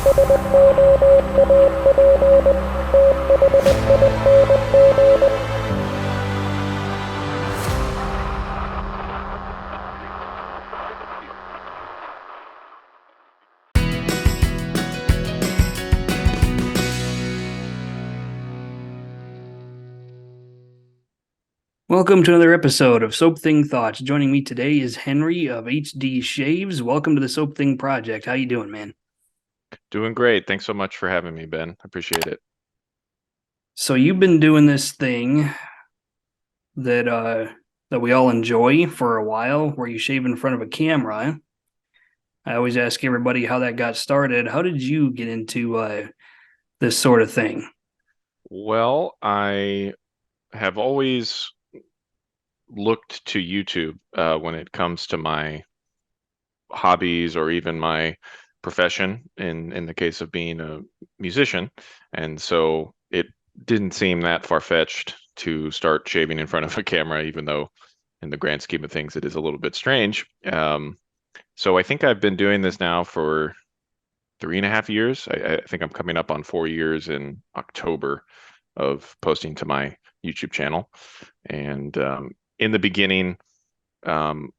Welcome to another episode of Soap Thing Thoughts. Joining me today is Henry of HD Shaves. Welcome to the Soap Thing Project. How you doing, man? Doing great. Thanks so much for having me, Ben. Appreciate it. So you've been doing this thing that we all enjoy for a while, where you shave in front of a camera. I always ask everybody how that got started. How did you get into this sort of thing? Well, I have always looked to YouTube when it comes to my hobbies or even my profession in the case of being a musician. And so it didn't seem that far-fetched to start shaving in front of a camera, even though in the grand scheme of things it is a little bit strange. So I think I've been doing this now for 3.5 years. I think I'm coming up on 4 years in October of posting to my YouTube channel. And in the beginning, um,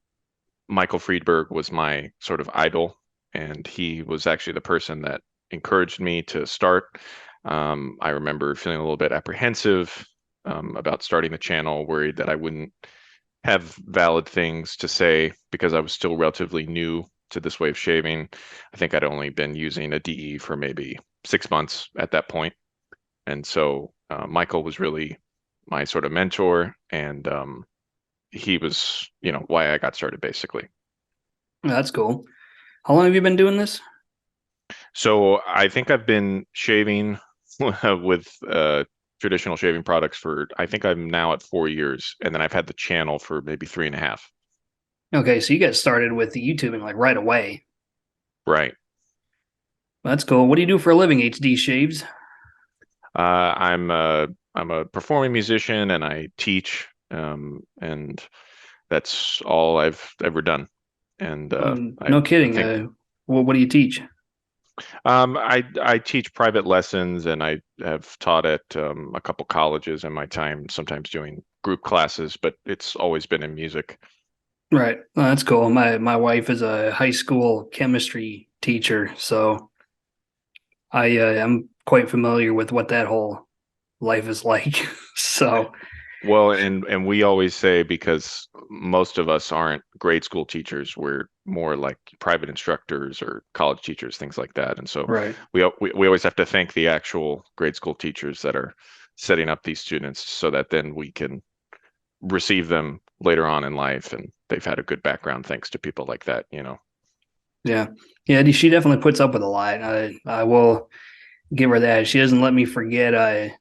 Michael Friedberg was my sort of idol, and he was actually the person that encouraged me to start. I remember feeling a little bit apprehensive about starting the channel, worried that I wouldn't have valid things to say because I was still relatively new to this way of shaving. I think I'd only been using a DE for maybe 6 months at that point. And so Michael was really my sort of mentor, and he was, why I got started basically. That's cool. How long have you been doing this? So I think I've been shaving with traditional shaving products for, I think I'm now at 4 years, and then I've had the channel for maybe 3.5. Okay, so you got started with the YouTubing like right away. Right. That's cool. What do you do for a living, HD Shaves? I'm a performing musician and I teach, and that's all I've ever done. And No I kidding. think What do you teach? I teach private lessons, and I have taught at a couple colleges in my time, sometimes doing group classes, but it's always been in music. Right. Well, that's cool. My wife is a high school chemistry teacher, so I am quite familiar with what that whole life is like. So, Well, and we always say, because most of us aren't grade school teachers, we're more like private instructors or college teachers, things like that. And so right. we always have to thank the actual grade school teachers that are setting up these students so that then we can receive them later on in life, and they've had a good background thanks to people like that. Yeah. Yeah, she definitely puts up with a lot. I will give her that. She doesn't let me forget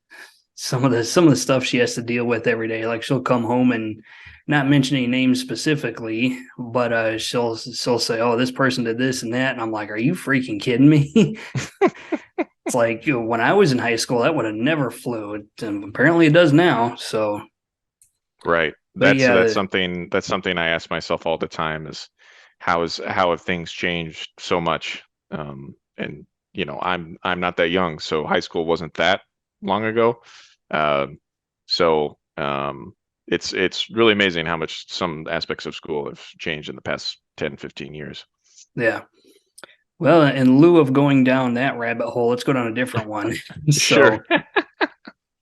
some of the stuff she has to deal with every day. Like she'll come home and not mention any names specifically, but she'll say, "Oh, this person did this and that," and I'm like, "Are you freaking kidding me?" It's like, when I was in high school, that would have never flew. And apparently, it does now. So, Right. but That's yeah, something I ask myself all the time, is how have things changed so much? And I'm not that young, so high school wasn't that long ago. Um, so it's really amazing how much some aspects of school have changed in the past 10, 15 years. yeah. Well, in lieu of going down that rabbit hole, let's go down a different one. Sure.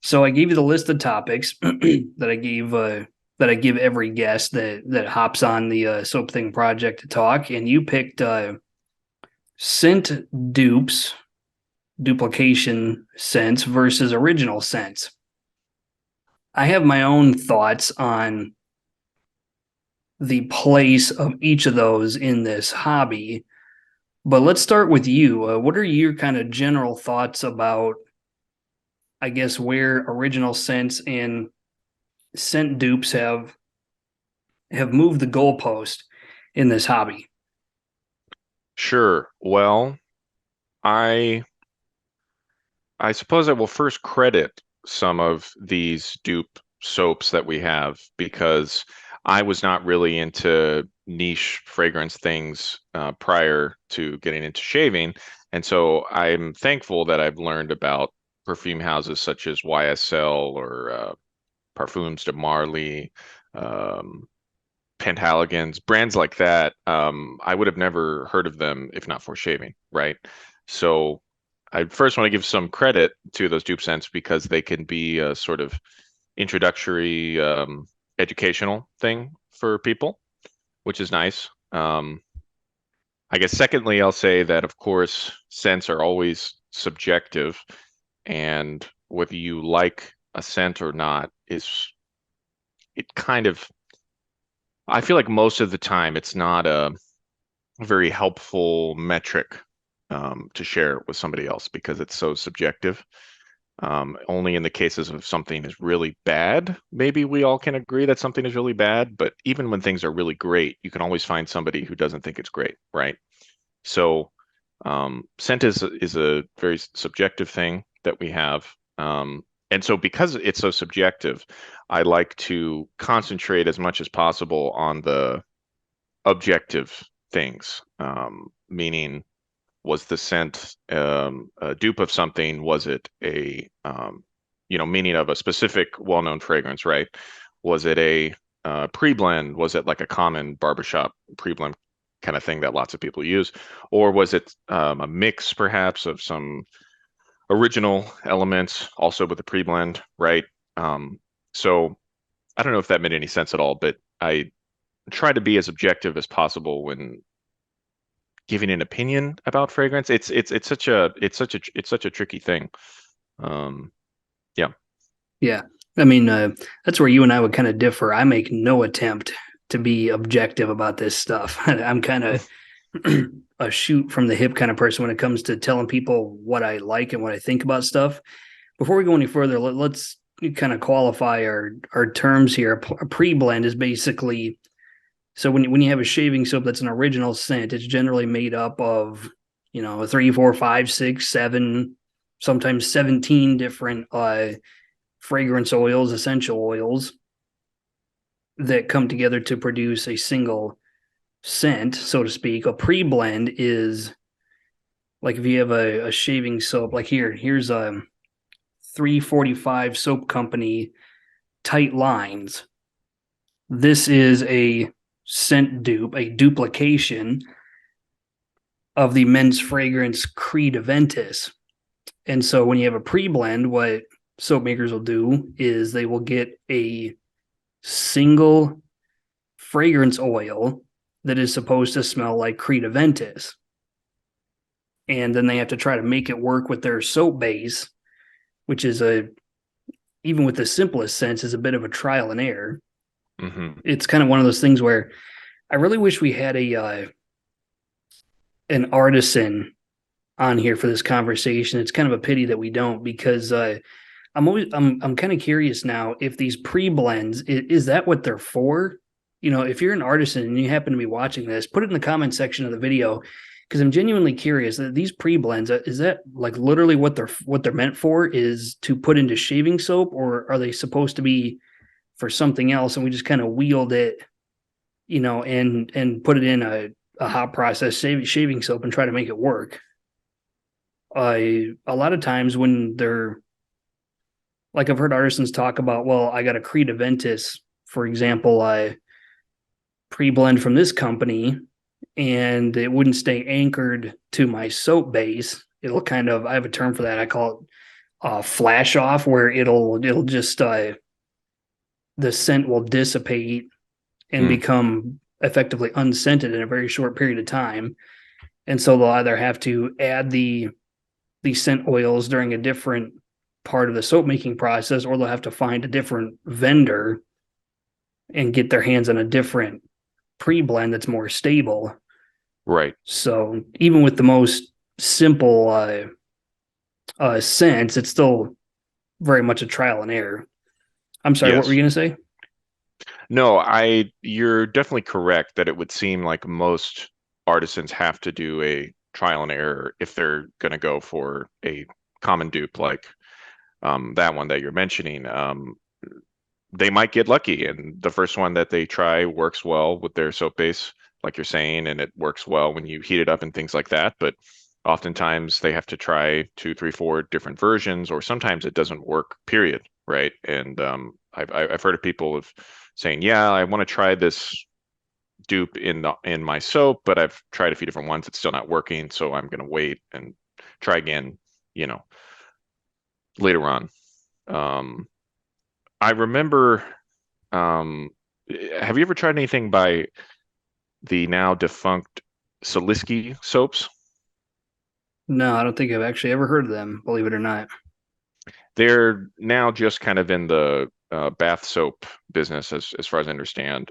So I gave you the list of topics that I give every guest that hops on the Soap Thing project to talk, and you picked scent dupes, duplication scents versus original scents. I have my own thoughts on the place of each of those in this hobby, but let's start with you. What are your kind of general thoughts about, I guess, where original scents and scent dupes have moved the goalpost in this hobby? Sure. Well, I I suppose I will first credit some of these dupe soaps that we have, because I was not really into niche fragrance things prior to getting into shaving. And so I'm thankful that I've learned about perfume houses such as YSL or Parfums de Marly, um, Penthaligon's, brands like that. I would have never heard of them if not for shaving, right? So I first want to give some credit to those dupe scents because they can be a sort of introductory, educational thing for people, which is nice. I guess secondly, I'll say that of course scents are always subjective, and whether you like a scent or not is it kind of I feel like most of the time it's not a very helpful metric to share with somebody else because it's so subjective. Only in the cases of something is really bad, maybe we all can agree that something is really bad. But even when things are really great, you can always find somebody who doesn't think it's great, right? So, scent is a very subjective thing that we have. And so because it's so subjective, I like to concentrate as much as possible on the objective things, meaning was the scent a dupe of something? Was it a meaning of a specific well-known fragrance, right? Was it a pre-blend? Was it like a common barbershop pre-blend kind of thing that lots of people use, or was it a mix perhaps of some original elements also with the pre-blend, right? So I don't know if that made any sense at all, but I try to be as objective as possible when giving an opinion about fragrance. It's such a tricky thing. Um, yeah. Yeah. I mean, that's where you and I would kind of differ. I make no attempt to be objective about this stuff. I'm kind of a shoot from the hip kind of person when it comes to telling people what I like and what I think about stuff. Before we go any further, let's kind of qualify our terms here. A pre-blend is basically so when you have a shaving soap that's an original scent, it's generally made up of three, four, five, six, seven, sometimes 17 different fragrance oils, essential oils that come together to produce a single scent, so to speak. A pre-blend is like if you have a shaving soap, like here's a 345 soap company tight lines. This is a scent dupe, a duplication of the men's fragrance Creed Aventus. And so when you have a pre-blend, what soap makers will do is they will get a single fragrance oil that is supposed to smell like Creed Aventus. And then they have to try to make it work with their soap base, which is even with the simplest sense, is a bit of a trial and error. Hmm. It's kind of one of those things where I really wish we had an artisan on here for this conversation. It's kind of a pity that we don't because I'm kind of curious now if these pre-blends is that what they're for? If you're an artisan and you happen to be watching this, put it in the comment section of the video because I'm genuinely curious that these pre-blends is that like literally what they're meant for is to put into shaving soap, or are they supposed to be for something else and we just kind of wield it, and put it in a hot process shaving soap and try to make it work. A lot of times when they're like I've heard artisans talk about, well, I got a Creed Aventus, for example, I pre-blend from this company and it wouldn't stay anchored to my soap base. It'll kind of, I have a term for that. I call it flash off, where it'll just the scent will dissipate and Mm, become effectively unscented in a very short period of time. And so they'll either have to add the scent oils during a different part of the soap making process, or they'll have to find a different vendor and get their hands on a different pre-blend that's more stable. right. So even with the most simple scents, it's still very much a trial and error. I'm sorry, what were Yes. you going to say? No, you're definitely correct that it would seem like most artisans have to do a trial and error if they're going to go for a common dupe like that one that you're mentioning. they might get lucky, and the first one that they try works well with their soap base, like you're saying, and it works well when you heat it up and things like that. But oftentimes they have to try two, three, four different versions, or sometimes it doesn't work, period, right? And I've heard of people of saying, yeah, I want to try this dupe in my soap, but I've tried a few different ones. It's still not working, so I'm going to wait and try again, you know, later on. I remember, um, have you ever tried anything by the now defunct Saliski soaps? No, I don't think I've actually ever heard of them, believe it or not. They're now just kind of in the bath soap business, as far as I understand.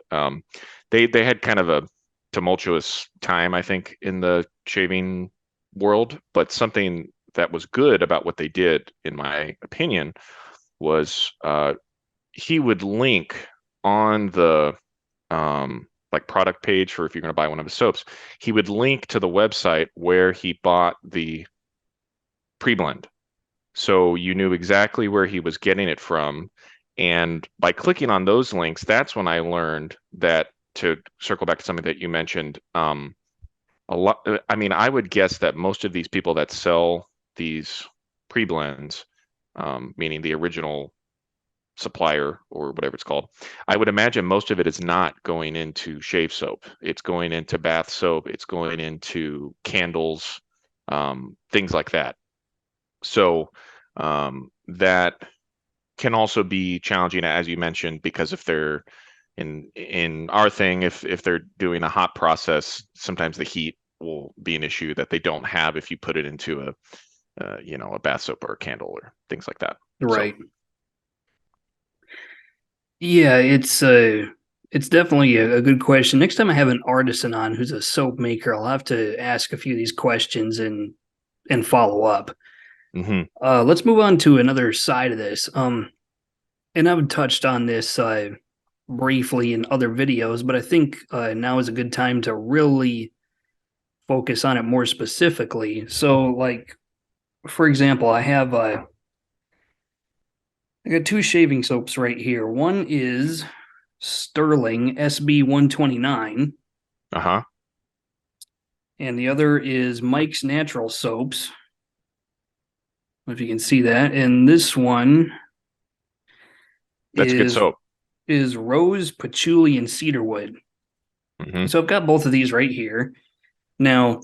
They had kind of a tumultuous time, I think, in the shaving world, but something that was good about what they did, in my opinion, was he would link on the like product page for if you're going to buy one of his soaps, he would link to the website where he bought the pre-blend. So you knew exactly where he was getting it from. And by clicking on those links, that's when I learned that, to circle back to something that you mentioned, a lot, I mean, I would guess that most of these people that sell these pre-blends, meaning the original supplier or whatever it's called, I would imagine most of it is not going into shave soap. It's going into bath soap. It's going into candles, things like that. So that can also be challenging, as you mentioned, because if they're in our thing, if they're doing a hot process, sometimes the heat will be an issue that they don't have if you put it into a bath soap or a candle or things like that. So, Right. Yeah, it's definitely a good question. Next time I have an artisan on who's a soap maker, I'll have to ask a few of these questions and follow up. mhm, Let's move on to another side of this. And I've touched on this briefly in other videos, but I think now is a good time to really focus on it more specifically. So, like for example, I got two shaving soaps right here. One is Sterling SB 129, uh-huh. and the other is Mike's Natural Soaps. If you can see that, and this one That's good is soap. is rose, patchouli, and cedarwood. Hmm. So I've got both of these right here. Now,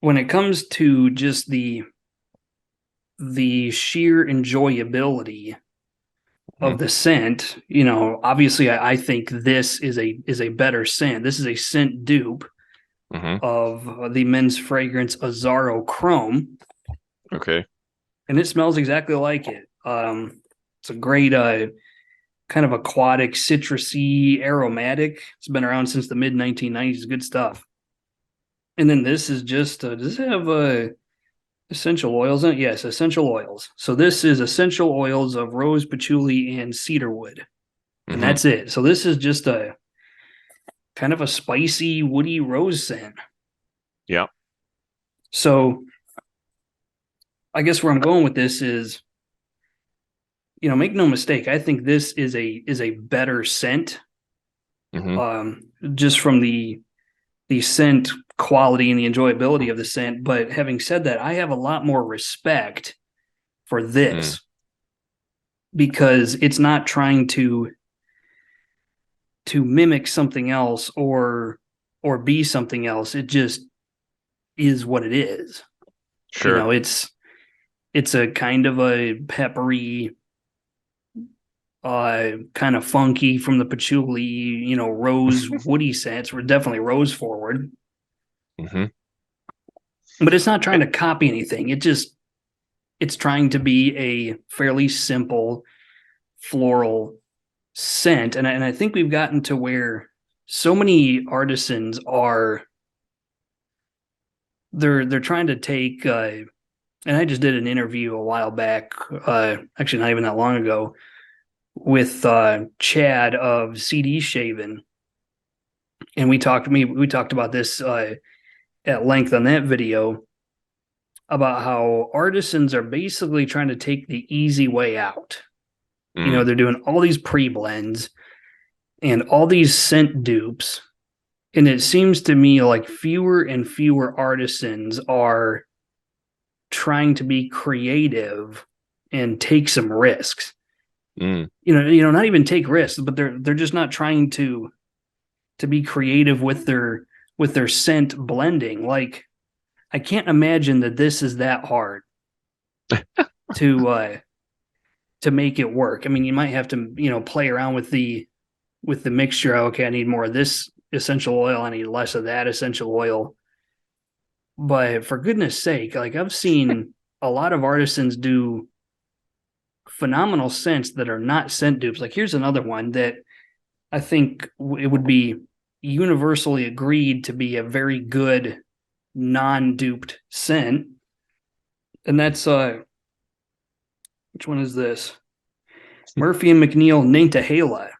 when it comes to just the sheer enjoyability Hmm. of the scent, obviously I think this is a better scent. This is a scent dupe Hmm. of the men's fragrance Azaro Chrome, Okay. and it smells exactly like it. It's a great kind of aquatic, citrusy, aromatic. It's been around since the mid 1990s. Good stuff. And then this is just does it have essential oils in it? Yes, essential oils. So this is essential oils of rose, patchouli, and cedarwood, and Hmm. that's it. So this is just a kind of a spicy, woody rose scent. Yeah. So I guess where I'm going with this is, make no mistake, I think this is a better scent, Hmm. just from the scent quality and the enjoyability of the scent. But having said that, I have a lot more respect for Mm. this because it's not trying to mimic something else or be something else. It just is what it is. Sure. It's a kind of a peppery, kind of funky from the patchouli, rose woody scents. We're definitely rose forward, Hmm. but it's not trying to copy anything. It's trying to be a fairly simple floral scent, and I think we've gotten to where so many artisans are they're trying to take. And I just did an interview a while back, actually not even that long ago, with Chad of CD Shaven, and we talked about this at length on that video about how artisans are basically trying to take the easy way out. Mm. They're doing all these pre-blends and all these scent dupes. And it seems to me like fewer and fewer artisans are trying to be creative and take some risks. Mm. Not even take risks, but they're just not trying to be creative with their scent blending. Like I can't imagine that this is that hard to to make it work. I mean, you might have to, play around with the mixture. Okay, I need more of this essential oil, I need less of that essential oil. But for goodness sake, like I've seen a lot of artisans do phenomenal scents that are not scent dupes. Like here's another one that I think it would be universally agreed to be a very good non-duped scent. And that's which one is this? Murphy and McNeil Nantahala.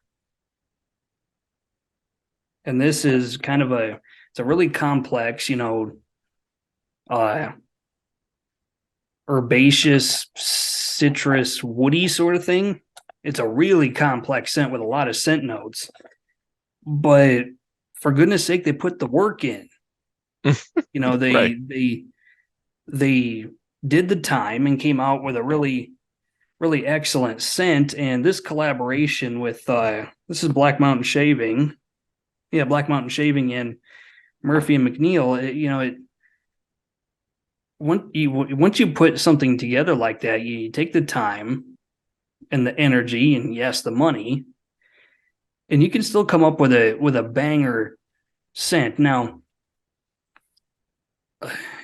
And this is kind of it's a really complex, uh herbaceous, citrus, woody sort of thing. It's a really complex scent with a lot of scent notes. But for goodness sake, they put the work in. You know, Right. they did the time and came out with a really really excellent scent. And this collaboration with this is Black Mountain Shaving, yeah, Black Mountain Shaving and Murphy and McNeil. Once you put something together like that, you take the time and the energy and yes, the money, and you can still come up with a banger scent. Now,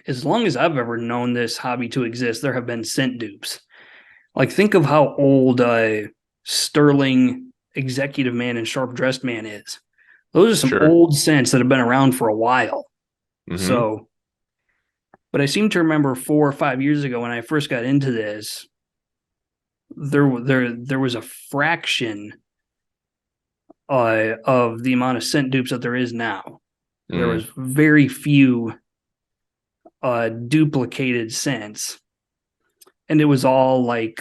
as long as I've ever known this hobby to exist, there have been scent dupes. Like think of how old Sterling Executive Man and Sharp Dressed Man is. Those are some Sure. old scents that have been around for a while. Mm-hmm. So, but I seem to remember 4 or 5 years ago when I first got into this, there was a fraction of the amount of scent dupes that there is now. There Mm. was very few duplicated scents, and it was all like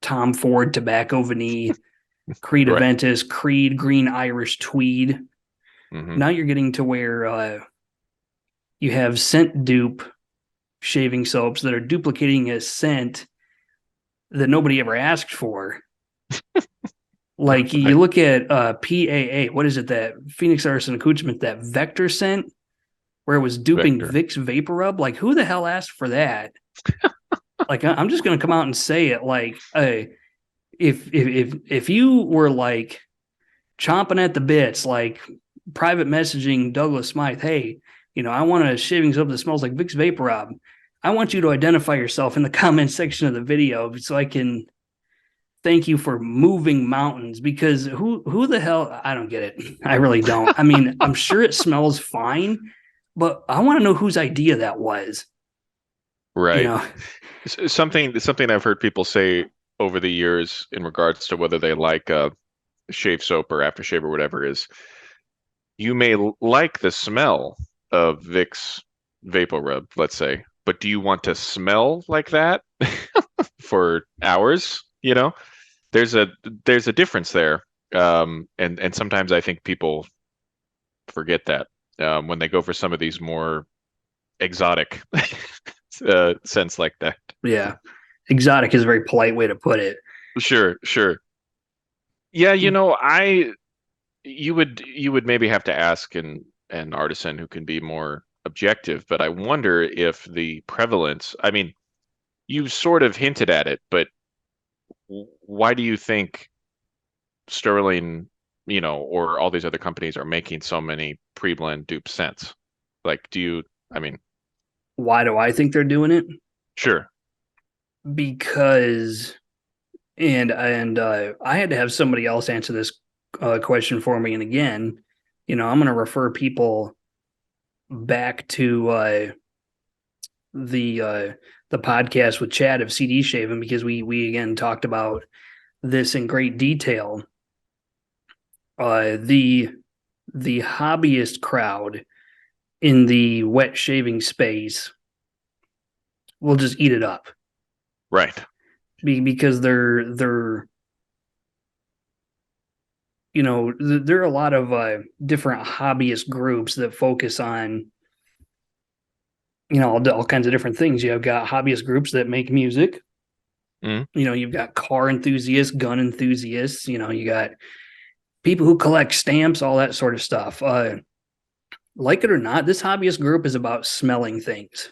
Tom Ford Tobacco Vanille, Creed Right. Aventus, Creed Green Irish Tweed. Mm-hmm. Now you're getting to where you have scent dupe shaving soaps that are duplicating a scent that nobody ever asked for. Like Right. you look at PAA, what is it, that Phoenix Artisan Accoutrement, that Vector scent, where it was duping Vector. Vicks Vapor Rub? Like who the hell asked for that? Like I'm just gonna come out and say it. Like, if you were like chomping at the bits, like private messaging Douglas Smythe, hey, I want a shaving soap that smells like Vicks Vapor Rub. I want you to identify yourself in the comment section of the video so I can thank you for moving mountains, because who the hell, I don't get it. I really don't. I mean, I'm sure it smells fine, but I want to know whose idea that was. You Right. know, Something I've heard people say over the years in regards to whether they like shave soap or aftershave or whatever is you may like the smell of Vicks Vapor Rub, let's say, but do you want to smell like that for hours? There's a there's a difference there. And sometimes I think people forget that when they go for some of these more exotic scents like that. yeah, exotic is a very polite way to put it. Sure, sure. Yeah, you would maybe have to ask an artisan who can be more objective, but I wonder if the prevalence, I mean, you sort of hinted at it, but why do you think Sterling, or all these other companies are making so many pre-blend dupe scents? Like, I mean, Why do I think they're doing it? sure. Because I had to have somebody else answer this question for me. And again, I'm going to refer people back to the the podcast with Chad of CD Shaving, because we again talked about this in great detail. The hobbyist crowd in the wet shaving space will just eat it up Right. because they're there are a lot of different hobbyist groups that focus on, all kinds of different things. You've got hobbyist groups that make music. Mm, You've got car enthusiasts, gun enthusiasts. You got people who collect stamps, all that sort of stuff. Like it or not, this hobbyist group is about smelling things.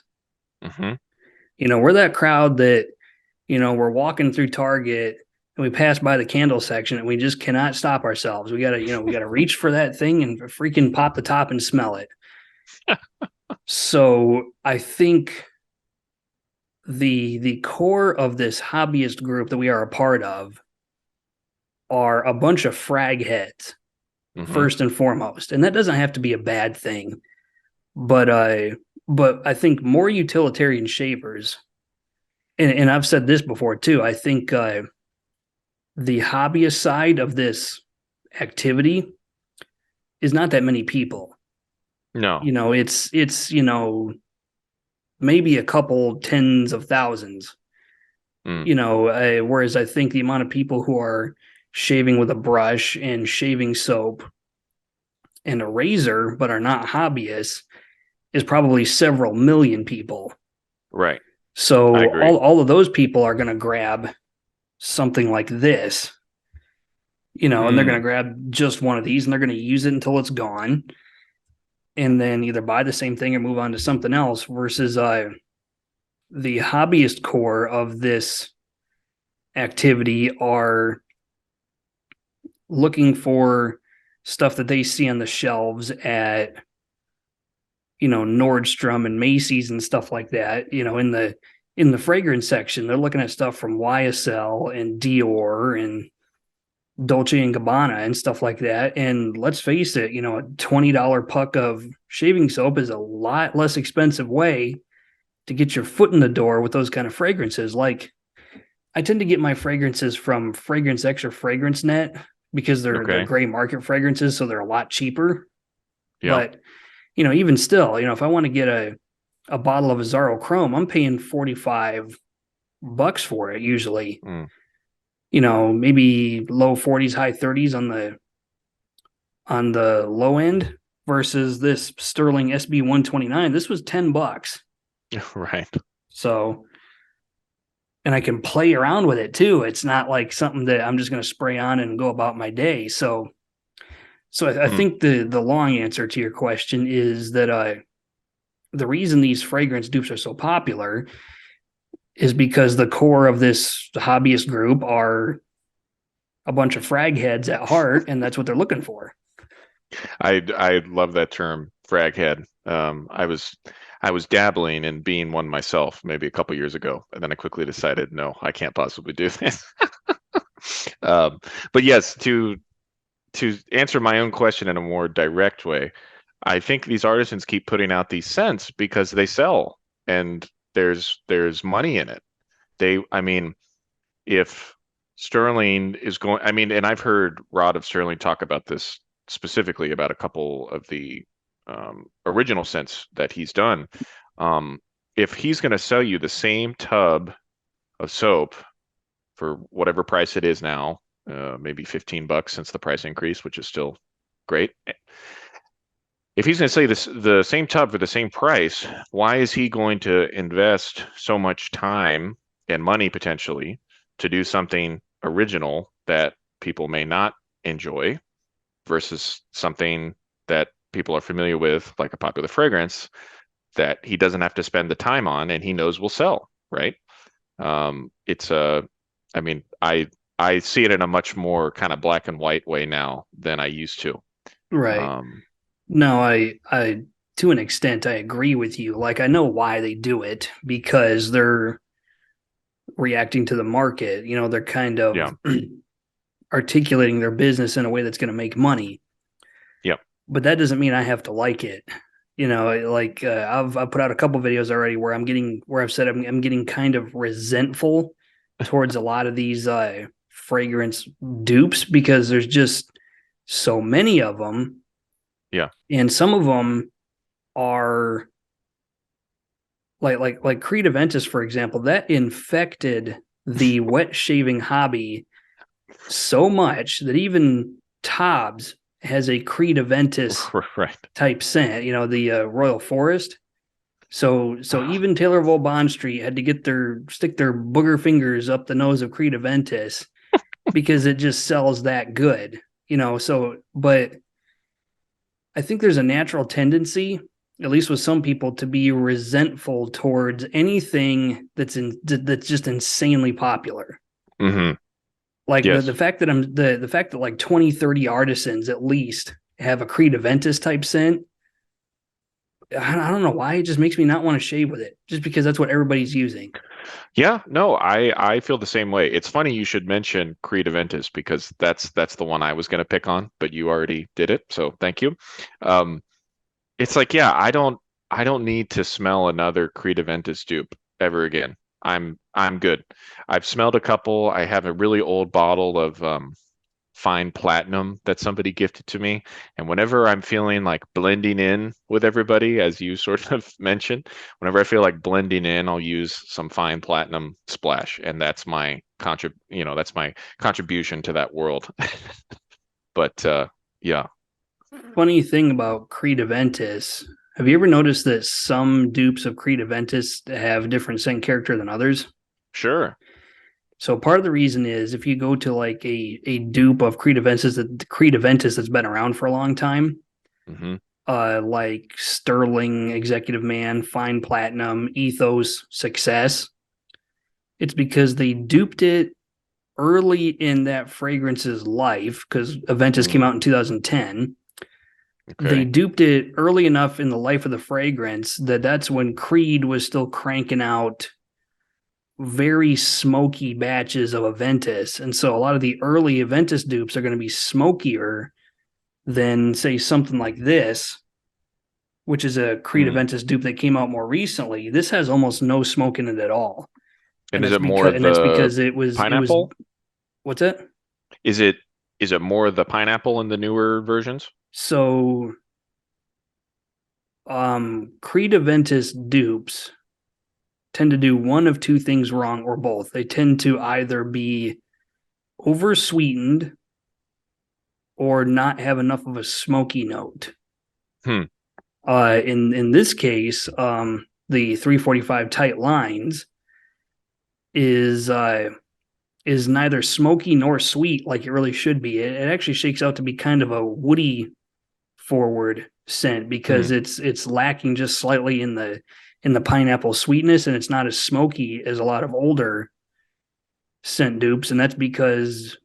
hmm We're that crowd that, we're walking through Target and we pass by the candle section and we just cannot stop ourselves. We gotta reach for that thing and freaking pop the top and smell it. So I think the core of this hobbyist group that we are a part of are a bunch of frag heads, hmm first and foremost. And that doesn't have to be a bad thing, but I think more utilitarian shavers, and I've said this before too, I think the hobbyist side of this activity is not that many people. No. It's maybe a couple tens of thousands. Mm, Whereas I think the amount of people who are shaving with a brush and shaving soap and a razor but are not hobbyists is probably several million people. right. I So agree. all of those people are going to grab something like this, and they're going to Mm, grab just one of these and they're going to use it until it's gone and then either buy the same thing or move on to something else versus the hobbyist core of this activity are looking for stuff that they see on the shelves at Nordstrom and Macy's and stuff like that. In the fragrance section, they're looking at stuff from YSL and Dior and Dolce and Gabbana and stuff like that. And let's face it, a $20 puck of shaving soap is a lot less expensive way to get your foot in the door with those kind of fragrances. Like I tend to get my fragrances from Fragrance X or Fragrance Net because they're okay. gray market fragrances, so they're a lot cheaper. Yeah. But even still, if I want to get a bottle of Azzaro Chrome, I'm paying $45 for it usually. Mm, Maybe low 40s, high 30s on the low end versus this Sterling SB 129. This was $10. right. So, and I can play around with it too. It's not like something that I'm just going to spray on and go about my day. So I Mm, think the long answer to your question is that the reason these fragrance dupes are so popular is because the core of this hobbyist group are a bunch of frag heads at heart, and that's what they're looking for. I love that term, frag head. I was dabbling in being one myself maybe a couple years ago, and then I quickly decided, no, I can't possibly do this. Um, but yes, to answer my own question in a more direct way, I think these artisans keep putting out these scents because they sell and there's money in it. I mean, if Sterling is going, I mean, and I've heard Rod of Sterling talk about this specifically about a couple of the original scents that he's done. Um, if he's going to sell you the same tub of soap for whatever price it is now, maybe $15 since the price increase, which is still great. If he's going to sell you the same tub for the same price, why is he going to invest so much time and money potentially to do something original that people may not enjoy versus something that people are familiar with, like a popular fragrance that he doesn't have to spend the time on and he knows will sell, right? It's a, I mean, I see it in a much more kind of black and white way now than I used to. Right. Um, No, I to an extent I agree with you. Like I know why they do it because they're reacting to the market. They're kind yeah, of articulating their business in a way that's going to make money. yeah, But that doesn't mean I have to like it. Like I've put out a couple videos already where I've said I'm getting kind of resentful towards a lot of these fragrance dupes because there's just so many of them, yeah. and some of them are like Creed Aventus, for example, that infected the wet shaving hobby so much that even Hobbs has a Creed Aventus Right. type scent, the Royal Forest. So even Taylor of Old Bond Street had to stick their booger fingers up the nose of Creed Aventus because it just sells that good, but I think there's a natural tendency, at least with some people, to be resentful towards anything that's just insanely popular. Mm-hmm. Like the Yes. fact that the fact that like 20, 30 artisans at least have a Creed Aventus type scent. I don't know why it just makes me not want to shave with it, just because that's what everybody's using. Yeah, no, I feel the same way. It's funny you should mention Creed Aventus because that's the one I was going to pick on, but you already did it, so thank you. Um, it's like, yeah, I don't need to smell another Creed Aventus dupe ever again. I'm good. I've smelled a couple. I have a really old bottle of fine platinum that somebody gifted to me. And whenever I'm feeling like blending in with everybody, as you sort of mentioned, whenever I feel like blending in, I'll use some fine platinum splash, and that's my contribution to that world. But yeah, Funny thing about Creed Aventus, have you ever noticed that some dupes of Creed Aventus have different scent character than others? sure. So part of the reason is if you go to like a dupe of Creed Aventus that's been around for a long time, Hmm. like Sterling, Executive Man, Fine Platinum, Ethos, Success, it's because they duped it early in that fragrance's life because Aventus came Mm, out in 2010. They okay. duped it early enough in the life of the fragrance that's when Creed was still cranking out very smoky batches of Aventus. And so a lot of the early Aventus dupes are going to be smokier than, say, something like this, which is a Creed Mm. Aventus dupe that came out more recently. This has almost no smoke in it at all. And is it more That's the because it was pineapple? what's that? Is it more the pineapple in the newer versions? So Creed Aventus dupes tend to do one of two things wrong or both. They tend to either be over sweetened or not have enough of a smoky note. Hmm. In this case, the 345 tight lines is is neither smoky nor sweet like it really should be. It actually shakes out to be kind of a woody forward scent because Hmm. it's lacking just slightly in the pineapple sweetness, and it's not as smoky as a lot of older scent dupes, and that's because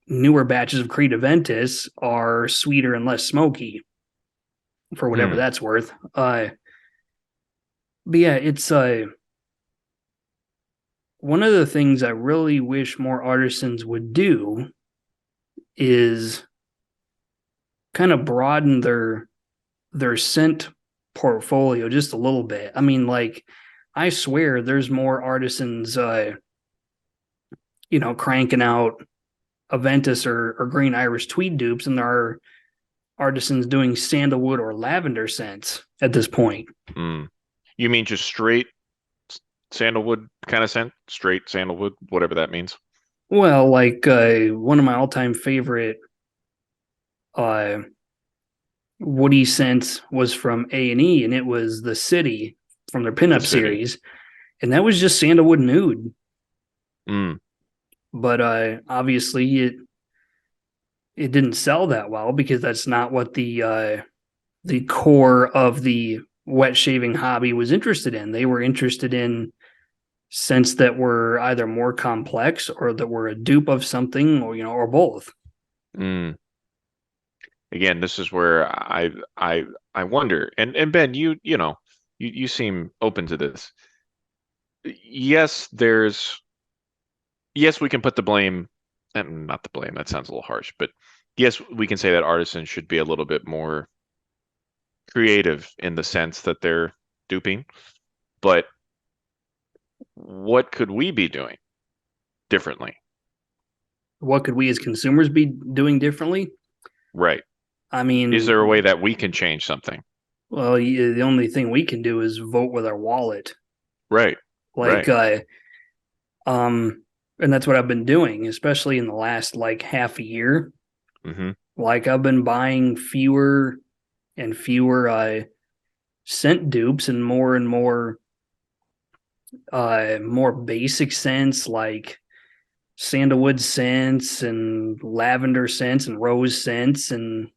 newer batches of Creed Aventus are sweeter and less smoky for whatever Hmm. that's worth. But yeah, it's one of the things I really wish more artisans would do is kind of broaden their scent portfolio just a little bit. I mean, like, I swear there's more artisans, cranking out Aventus or Green Irish Tweed dupes than there are artisans doing sandalwood or lavender scents at this point. Hmm. You mean just straight sandalwood kind of scent? Straight sandalwood, whatever that means. Well, like one of my all-time favorite uh, woody scents was from A&E, and it was The City from their The pinup city. series, and that was just sandalwood and oud. Mm. But obviously it didn't sell that well because that's not what the core of the wet shaving hobby was interested in. They were interested in scents that were either more complex or that were a dupe of something, or both. Mm. Again, this is where I wonder. And Ben, you seem open to this. Yes, yes, we can put the blame, not the blame, that sounds a little harsh, but yes, we can say that artisans should be a little bit more creative in the sense that they're duping. But what could we be doing differently? What could we as consumers be doing differently? Right. I Is there a mean, way that we can change something? well, the only thing we can do is vote with our wallet. Right. Like, Right. um, and that's what I've been doing, especially in the last like half a year. Hmm. Like I've been buying fewer and fewer scent dupes and more basic scents like sandalwood scents and lavender scents and rose scents and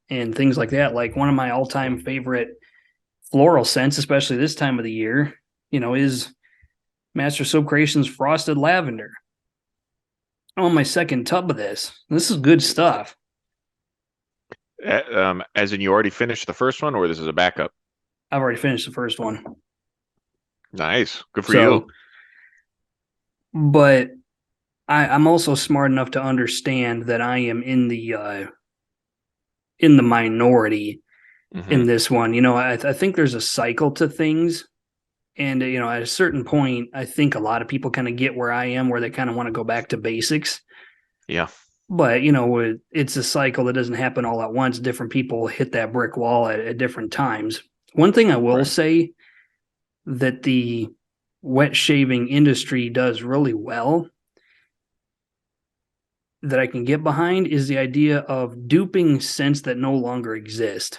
things like that. Like one of my all-time favorite floral scents, especially this time of the year, is Master Soap Creations Frosted Lavender. On my second tub of this. This is good stuff. As in you already finished the first one, or this is a backup? I've already finished the first one. Nice. Good for you. So, but I'm also smart enough to understand that I am in the minority in this one. I think there's a cycle to things. And, at a certain point, I think a lot of people kind of get where I am, where they kind of want to go back to basics. Yeah. But, it's a cycle that doesn't happen all at once. Different people hit that brick wall at different times. One thing I will say that the wet shaving industry does really well that I can get behind is the idea of duping scents that no longer exist.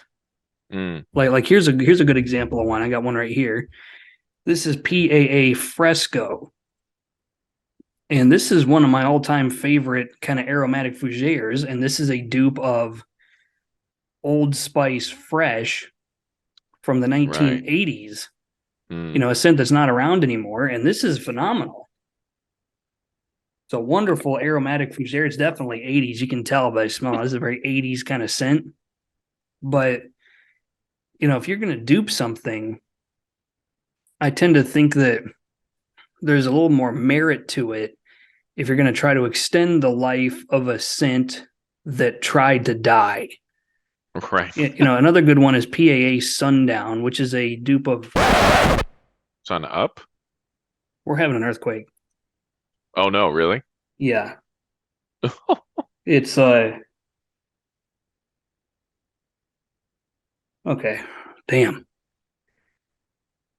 Like here's a good example of one. I got one right here. This is PAA Fresco. And this is one of my all-time favorite kind of aromatic fougères. And this is a dupe of Old Spice Fresh from the 1980s. A scent that's not around anymore. And this is phenomenal. It's a wonderful aromatic fougere. It's definitely 80s. You can tell by smell. This is a very 80s kind of scent. But, if you're going to dupe something, I tend to think that there's a little more merit to it if you're going to try to extend the life of a scent that tried to die. Right. Another good one is PAA Sundown, which is a dupe of Sun Up. We're having an earthquake. Oh no, really? Yeah. It's okay. Damn.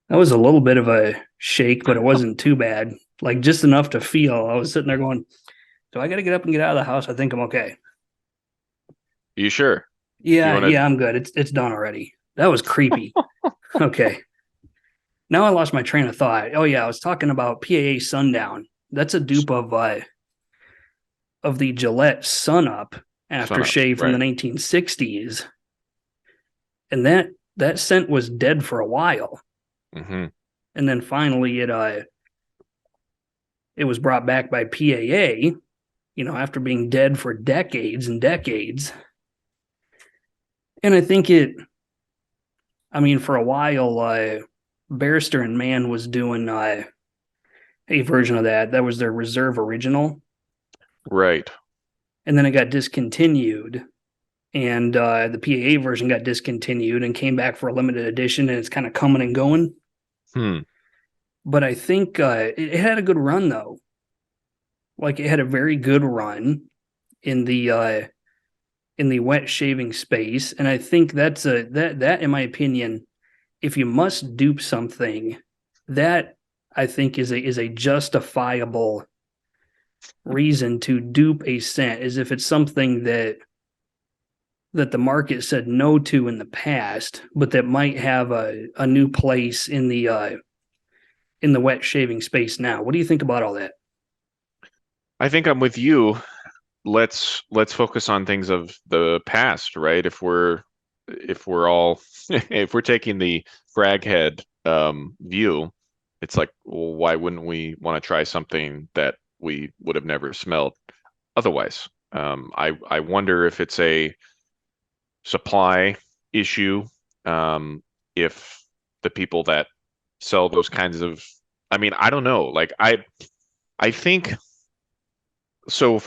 That was a little bit of a shake, but it wasn't too bad. Like just enough to feel. I was sitting there going, do I got to get up and get out of the house? I think I'm okay. You sure? Yeah, I'm good. It's done already. That was creepy. Okay. Now I lost my train of thought. Oh yeah, I was talking about PAA Sundown. That's a dupe of the Gillette Sun Up aftershave from the 1960s. And that scent was dead for a while. And then finally it was brought back by PAA, after being dead for decades and decades. And I think for a while, Barrister and Mann was doing a version of that. That was their Reserve Original. Right. And then it got discontinued. And the PAA version got discontinued and came back for a limited edition, and it's kind of coming and going. But I think it had a good run, though. Like it had a very good run in the wet shaving space, and I think that in my opinion, if you must dupe something, that I think is a justifiable reason to dupe a scent, is if it's something that the market said no to in the past, but that might have a new place in the wet shaving space now. What do you think about all that? I think I'm with you. Let's focus on things of the past, right? If we're all if we're taking the frag head view, it's like, well, why wouldn't we want to try something that we would have never smelled otherwise? I wonder if it's a supply issue, if the people that sell those kinds of, I don't know. Like I think so.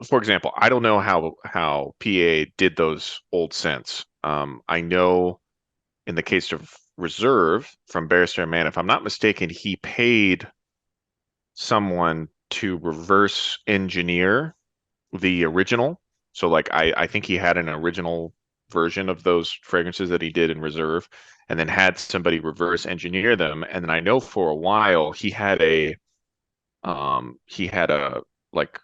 For example, I don't know how PA did those old scents. I know in the case of Reserve from Barrister and Mann, if I'm not mistaken, he paid someone to reverse engineer the original. So like I think he had an original version of those fragrances that he did in Reserve, and then had somebody reverse engineer them. And then I know for a while he had a like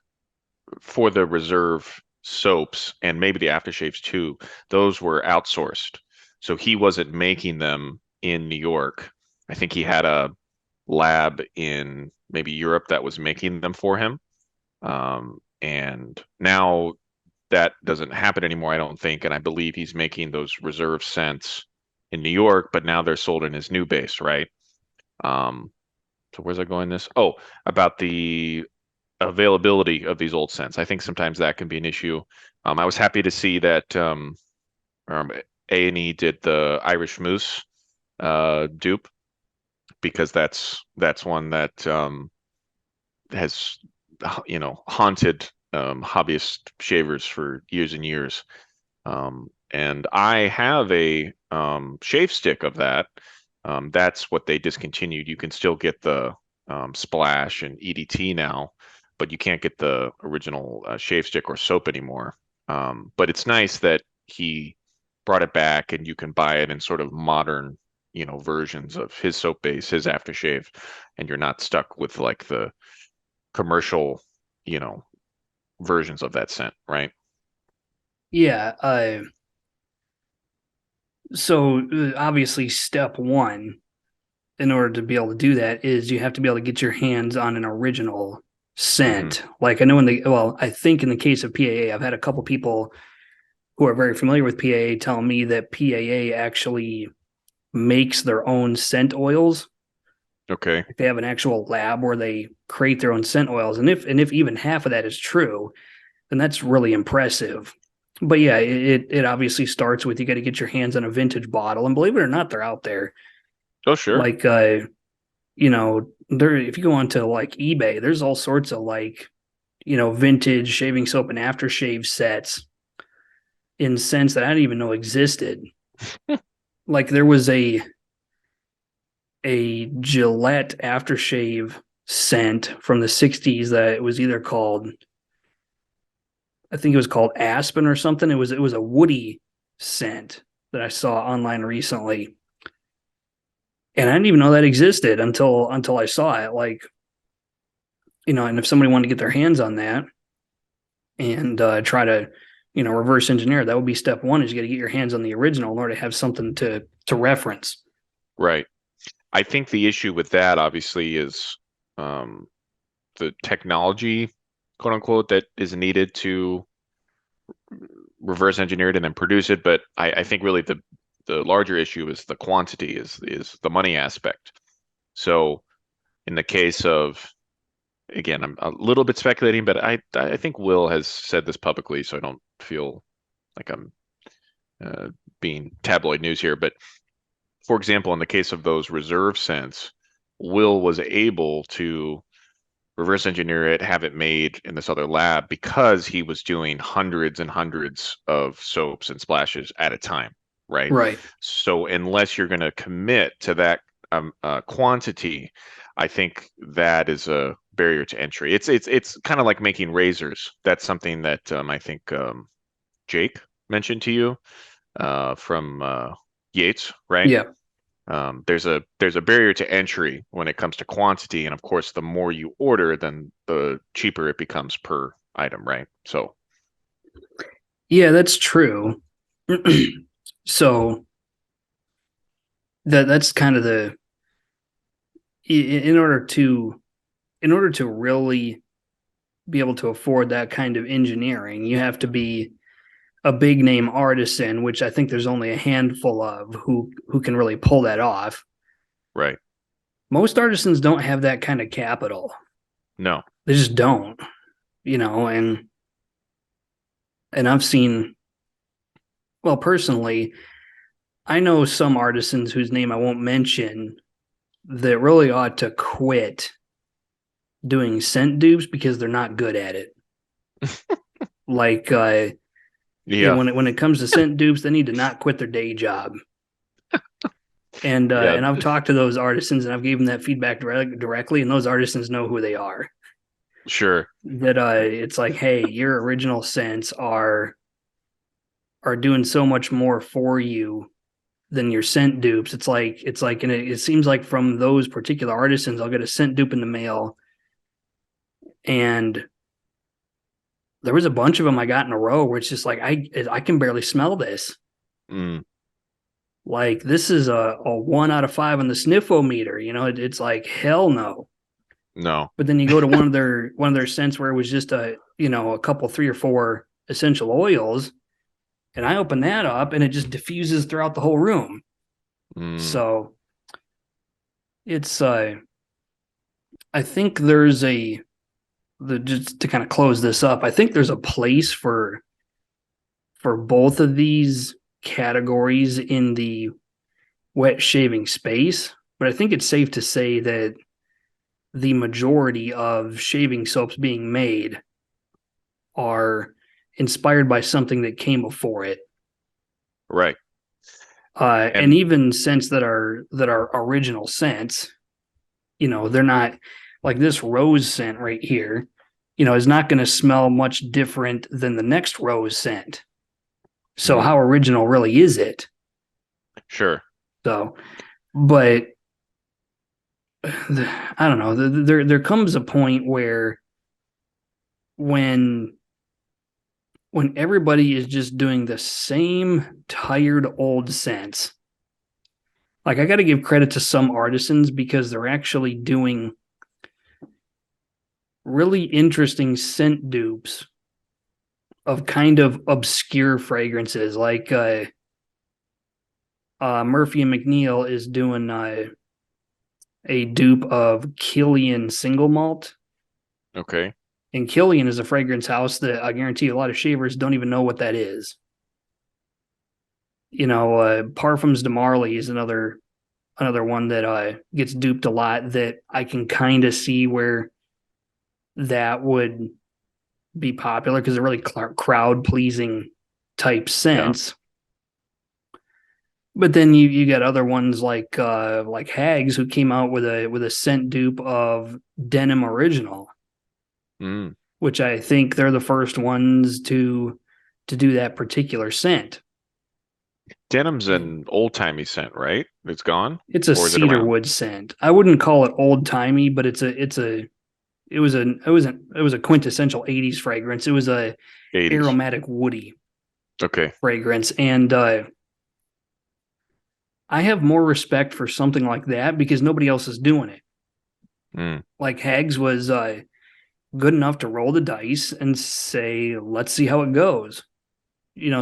for the Reserve soaps and maybe the aftershaves too, those were outsourced. So he wasn't making them in New York. I think he had a lab in maybe Europe that was making them for him. And now that doesn't happen anymore, I don't think. And I believe he's making those reserve scents in New York, but now they're sold in his new base, right? Um, so where's I going this? Oh, about the availability of these old scents. I think sometimes that can be an issue. I was happy to see that um, A&E did the Irish Moose dupe because that's one that has haunted hobbyist shavers for years and years. And I have a shave stick of that. That's what they discontinued. You can still get the Splash and EDT now, but you can't get the original shave stick or soap anymore. But it's nice that he brought it back and you can buy it in sort of modern, versions of his soap base, his aftershave, and you're not stuck with like the commercial, you know, versions of that scent, right? Yeah. So obviously, step one in order to be able to do that is you have to be able to get your hands on an original Hmm. scent. Like I know I think in the case of PAA, I've had a couple people who are very familiar with PAA tell me that PAA actually makes their own scent oils. Okay. They have an actual lab where they create their own scent oils, and if even half of that is true, then that's really impressive. But yeah, it obviously starts with you got to get your hands on a vintage bottle, and believe it or not, they're out there. Oh, sure. Like there if you go onto like eBay, there's all sorts of like vintage shaving soap and aftershave sets in scents that I didn't even know existed. Like there was a Gillette aftershave scent from the 60s that it was either called, I think it was called Aspen or something. It was a woody scent that I saw online recently. And I didn't even know that existed until I saw it. Like, and if somebody wanted to get their hands on that and try to, reverse engineer, that would be step one is you got to get your hands on the original in order to have something to reference. Right. I think the issue with that obviously is um, the technology, quote unquote, that is needed to reverse engineer it and then produce it. But I think really the larger issue is the quantity, is the money aspect. So in the case of, again, I'm a little bit speculating, but I think Will has said this publicly, so I don't feel like I'm uh, being tabloid news here. But for example, in the case of those reserve scents, Will was able to reverse engineer it, have it made in this other lab because he was doing hundreds and hundreds of soaps and splashes at a time, right? Right. So unless you're going to commit to that quantity, I think that is a barrier to entry. It's kind of like making razors. That's something that I think Jake mentioned to you from Yates, right? Yeah. There's a barrier to entry when it comes to quantity, and of course, the more you order, then the cheaper it becomes per item, right? So, Yeah, that's true. So that's kind of the in order to really be able to afford that kind of engineering, you have to be a big name artisan, which I think there's only a handful of who can really pull that off. right. Most artisans don't have that kind of capital. No. They just don't, and I've seen, well, personally, I know some artisans whose name I won't mention that really ought to quit doing scent dupes because they're not good at it. Like Yeah. when it comes to scent dupes, they need to not quit their day job. Yeah. And I've talked to those artisans and I've given that feedback directly, and those artisans know who they are. Sure. That it's like, hey, your original scents are doing so much more for you than your scent dupes. It's like, and it seems like from those particular artisans, I'll get a scent dupe in the mail, and there was a bunch of them I got in a row where it's just like I can barely smell this. Mm, Like this is a 1 out of 5 on the sniffometer. It's like hell no. no. But then you go to one of their scents where it was just a couple 3 or 4 essential oils, and I open that up and it just diffuses throughout the whole room. Mm, So it's I think there's just to kind of close this up, I think there's a place for both of these categories in the wet shaving space, but I think it's safe to say that the majority of shaving soaps being made are inspired by something that came before it. right. And And even scents that are original scents, they're not like this rose scent right here, is not going to smell much different than the next rose scent. So mm, how original really is it? sure. So, but I don't know. There comes a point where when when everybody is just doing the same tired old scents, like I got to give credit to some artisans because they're actually doing really interesting scent dupes of kind of obscure fragrances. Like Murphy and McNeil is doing a dupe of Killian single malt. Okay. And Killian is a fragrance house that I guarantee a lot of shavers don't even know what that is. Parfums de Marly is another one that gets duped a lot that I can kind of see where that would be popular because they're really crowd pleasing type Yeah. scents. But then you got other ones like Hags who came out with a scent dupe of Denim Original, Mm. which I think they're the first ones to do that particular scent. Denim's an old-timey scent, right? It's gone? It's a Or is it around? cedarwood scent. I wouldn't call it old timey, but it was a quintessential 80s fragrance. It was a 80s. aromatic woody Okay. fragrance, and I have more respect for something like that because nobody else is doing it. Mm. Like Hags was good enough to roll the dice and say, "Let's see how it goes."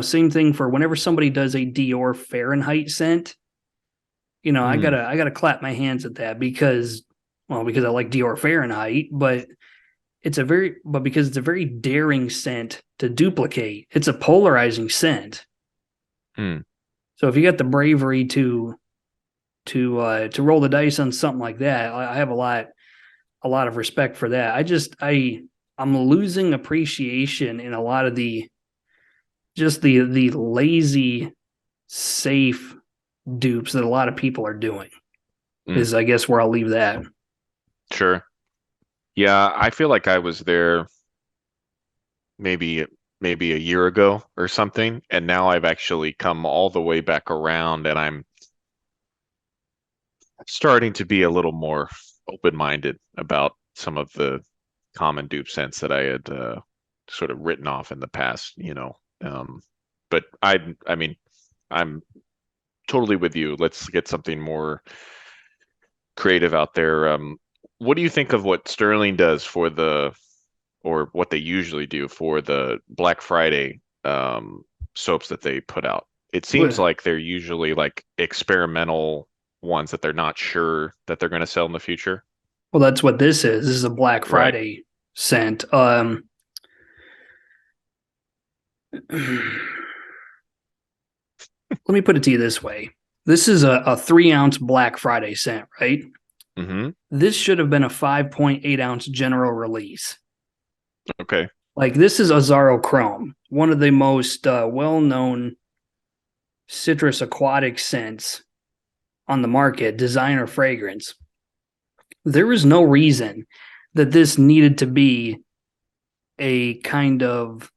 Same thing for whenever somebody does a Dior Fahrenheit scent. I Mm. gotta clap my hands at that because I like Dior Fahrenheit, but because it's a very daring scent to duplicate. It's a polarizing scent. Mm. So if you got the bravery to roll the dice on something like that, I have a lot of respect for that. I'm losing appreciation in a lot of the lazy safe dupes that a lot of people are doing. Mm. Is I guess where I'll leave that. Sure. Yeah, I feel like I was there maybe maybe a year ago or something, and now I've actually come all the way back around and I'm starting to be a little more open-minded about some of the common dupe scents that I had sort of written off in the past. But I mean, I'm totally with you. Let's get something more creative out there. What do you think of what Sterling does or what they usually do for the Black Friday soaps that they put out? It seems Well, like they're usually like experimental ones that they're not sure that they're going to sell in the future. that's what this is. This is a Black Right. Friday scent. Let me put it to you this way. This is a 3 ounce Black Friday scent, right? Mm-hmm. This should have been a 5.8 ounce general release. Okay. Like this is Azaro Chrome, one of the most well-known citrus aquatic scents on the market, designer fragrance. There is no reason that this needed to be a kind of,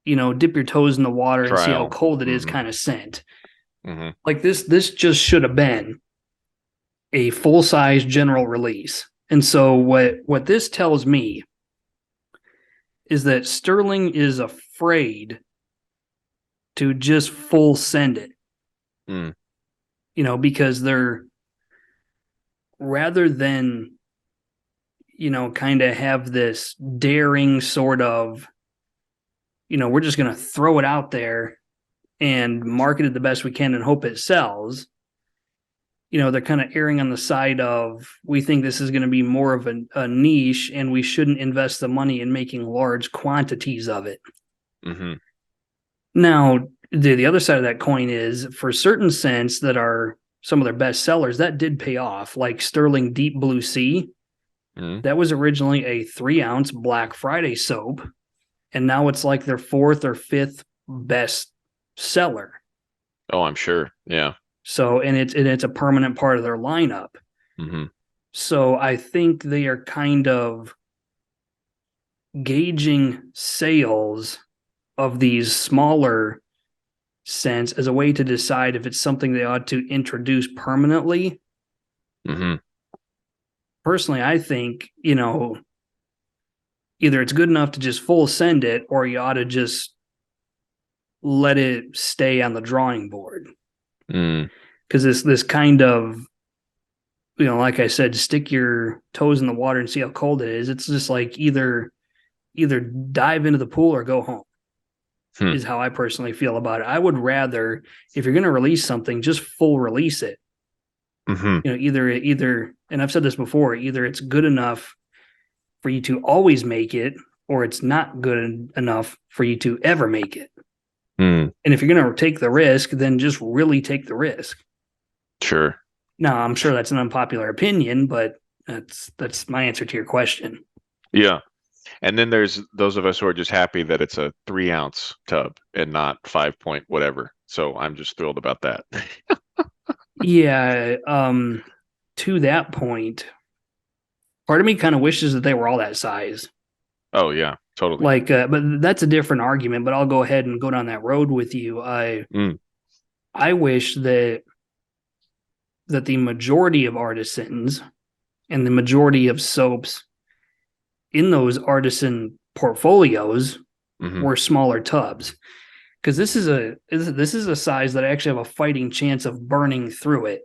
dip your toes in the water and see how Trial. cold it is Mm-hmm. kind of scent. Mm-hmm. Like this just should have been a full-size general release. And so what this tells me is that Sterling is afraid to just full send it. Mm. Because they're rather than, kind of have this daring sort of, we're just going to throw it out there and market it the best we can and hope it sells. They're kind of erring on the side of, we think this is going to be more of a niche and we shouldn't invest the money in making large quantities of it. Mm-hmm. Now, the other side of that coin is, for certain scents that are some of their best sellers, that did pay off, like Sterling Deep Blue Sea. Mm-hmm. That was originally a 3-ounce Black Friday soap, and now it's like their 4th or 5th best seller. Oh, I'm sure. Yeah. So, and it's a permanent part of their lineup. Mm-hmm. So I think they are kind of gauging sales of these smaller scents as a way to decide if it's something they ought to introduce permanently. Mm-hmm. Personally, I think, either it's good enough to just full send it, or you ought to just let it stay on the drawing board. Mm. Because this kind of, like I said, stick your toes in the water and see how cold it is. It's just like either dive into the pool or go home. Hmm. Is how I personally feel about it. I would rather, if you're going to release something, just full release it. Mm-hmm. Either, and I've said this before, either it's good enough for you to always make it, or it's not good enough for you to ever make it. Mm. And if you're going to take the risk, then just really take the risk. Sure. Now, I'm sure that's an unpopular opinion, but that's my answer to your question. Yeah. And then there's those of us who are just happy that it's a 3-ounce tub and not 5 point whatever. So I'm just thrilled about that. Yeah. To that point, part of me kind of wishes that they were all that size. Oh yeah, totally. But that's a different argument. But I'll go ahead and go down that road with you. Mm. I wish that the majority of artisans and the majority of soaps in those artisan portfolios Mm-hmm. were smaller tubs, because this is a size that I actually have a fighting chance of burning through it,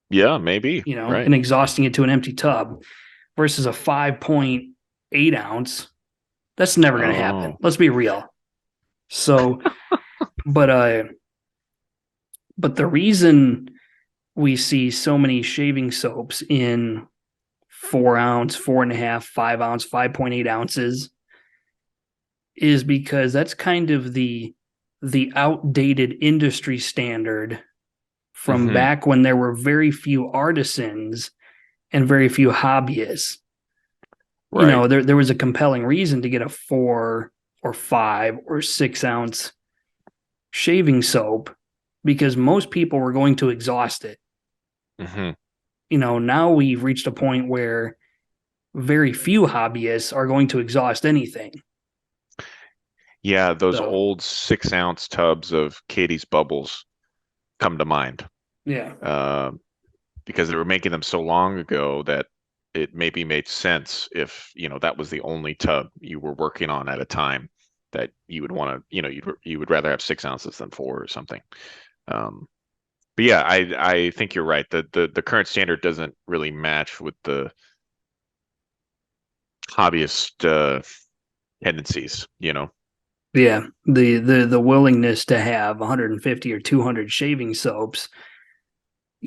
Yeah, maybe. Right. and exhausting it to an empty tub, versus a 5.8 ounce. That's never going to happen. Oh. Let's be real. So, but the reason we see so many shaving soaps in 4-ounce, 4.5, 5-ounce, 5.8 ounces is because that's kind of the outdated industry standard from Mm-hmm. back when there were very few artisans and very few hobbyists. Right. There was a compelling reason to get a 4 or 5 or 6-ounce shaving soap, because most people were going to exhaust it. Mm-hmm. Now we've reached a point where very few hobbyists are going to exhaust anything. Yeah, those So, old 6-ounce tubs of Katie's Bubbles come to mind. yeah. Because they were making them so long ago that it maybe made sense if, that was the only tub you were working on at a time, that you would want to, you would rather have 6 ounces than 4 or something. But yeah, I think you're right. The current standard doesn't really match with the hobbyist tendencies. Yeah. The willingness to have 150 or 200 shaving soaps.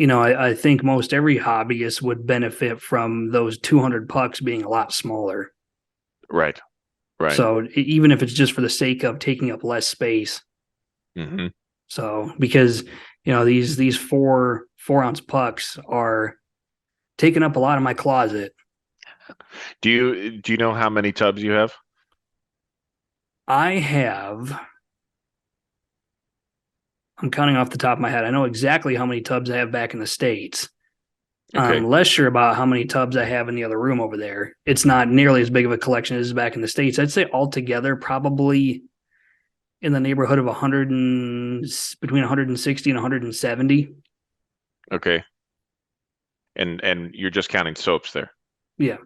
I think most every hobbyist would benefit from those 200 pucks being a lot smaller. Right. Right. So even if it's just for the sake of taking up less space. Mm-hmm. So because these 4-ounce pucks are taking up a lot of my closet. Do you know how many tubs you have? I have. I'm counting off the top of my head. I know exactly how many tubs I have back in the States. I'm Okay. less sure about how many tubs I have in the other room over there. It's not nearly as big of a collection as back in the States. I'd say altogether, probably in the neighborhood of between 160 and 170. Okay. And you're just counting soaps there. Yeah.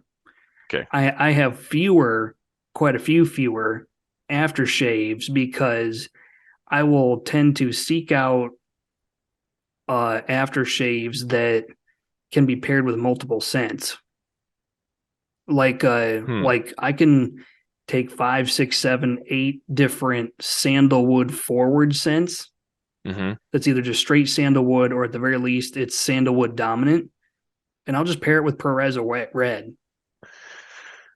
Okay. I have fewer quite a few fewer aftershaves because I will tend to seek out aftershaves that can be paired with multiple scents. Hmm. Like I can take 5, 6, 7, 8 different sandalwood forward scents. Mm-hmm. That's either just straight sandalwood or at the very least it's sandalwood dominant, and I'll just pair it with Perez or red.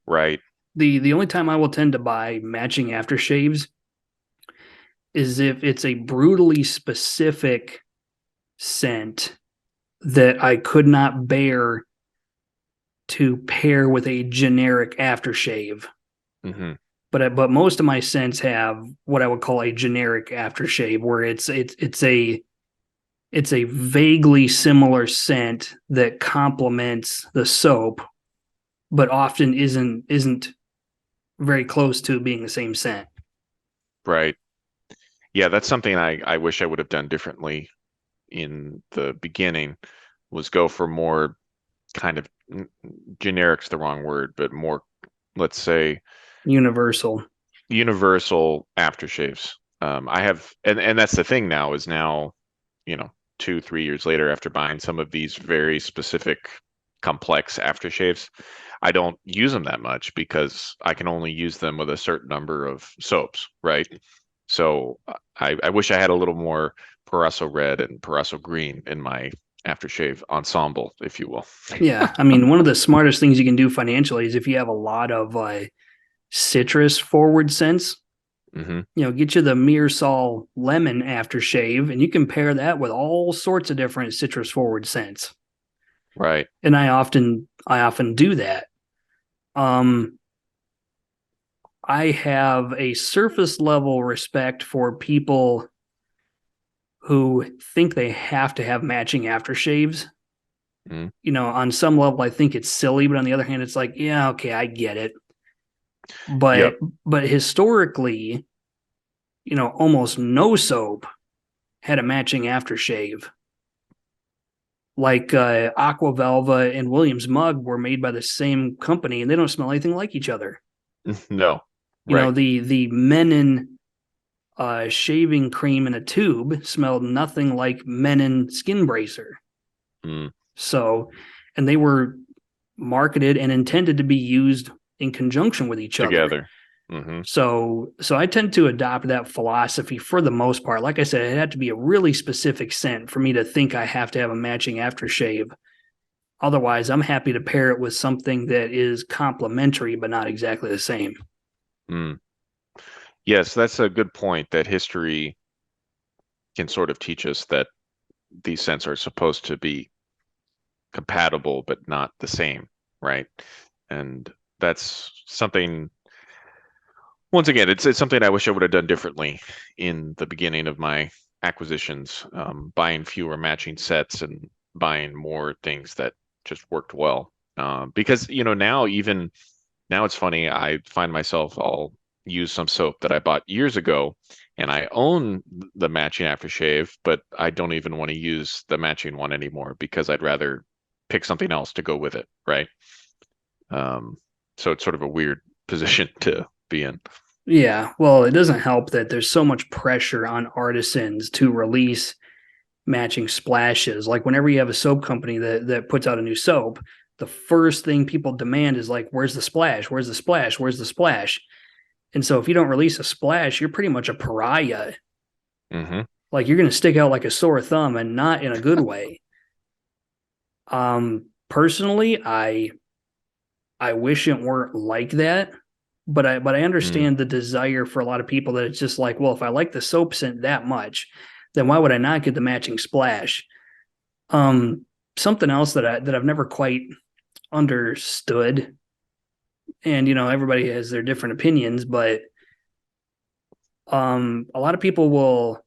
Right. The only time I will tend to buy matching aftershaves is if it's a brutally specific scent that I could not bear to pair with a generic aftershave. Mm-hmm. But most of my scents have what I would call a generic aftershave, where it's a vaguely similar scent that complements the soap, but often isn't very close to being the same scent. Right. Yeah, that's something I wish I would have done differently in the beginning, was go for more kind of generic's the wrong word, but more, let's say, Universal. universal aftershaves. I have, and that's the thing now is now, you know, 2, 3 years later after buying some of these very specific complex aftershaves, I don't use them that much because I can only use them with a certain number of soaps, right? So I wish I had a little more Paresso red and Paresso green in my aftershave ensemble, if you will. Yeah, I mean, one of the smartest things you can do financially is if you have a lot of citrus forward scents, Hmm. get you the Mearsal lemon aftershave, and you can pair that with all sorts of different citrus forward scents. Right. And I often do that. Um, I have a surface level respect for people who think they have to have matching aftershaves. Mm. On some level, I think it's silly, but on the other hand, it's like, yeah, okay, I get it. Yep. But historically, almost no soap had a matching aftershave. Like Aqua Velva and Williams Mug were made by the same company, and they don't smell anything like each other. No. Right. The Menon shaving cream in a tube smelled nothing like Menon skin bracer. Mm. So, and they were marketed and intended to be used in conjunction with each other. Together. Hmm. So I tend to adopt that philosophy for the most part. Like I said, it had to be a really specific scent for me to think I have to have a matching aftershave. Otherwise, I'm happy to pair it with something that is complementary but not exactly the same. Mm. Yes, that's a good point that history can sort of teach us that these scents are supposed to be compatible but not the same, right? And that's something, once again, it's something I wish I would have done differently in the beginning of my acquisitions, buying fewer matching sets and buying more things that just worked well. Because, now it's funny, I find myself, I'll use some soap that I bought years ago and I own the matching aftershave, but I don't even want to use the matching one anymore because I'd rather pick something else to go with it, right? Um, so it's sort of a weird position to be in. Yeah, well, it doesn't help that there's so much pressure on artisans to release matching splashes. Like whenever you have a soap company that puts out a new soap, the first thing people demand is like, where's the splash? Where's the splash? Where's the splash? And so if you don't release a splash, you're pretty much a pariah. Hmm. Like you're going to stick out like a sore thumb and not in a good way. Personally, I wish it weren't like that, but I Mm. understand the desire for a lot of people that it's just like, well, if I like the soap scent that much, then why would I not get the matching splash? Um, Something else that I've never quite understood, and everybody has their different opinions, but a lot of people will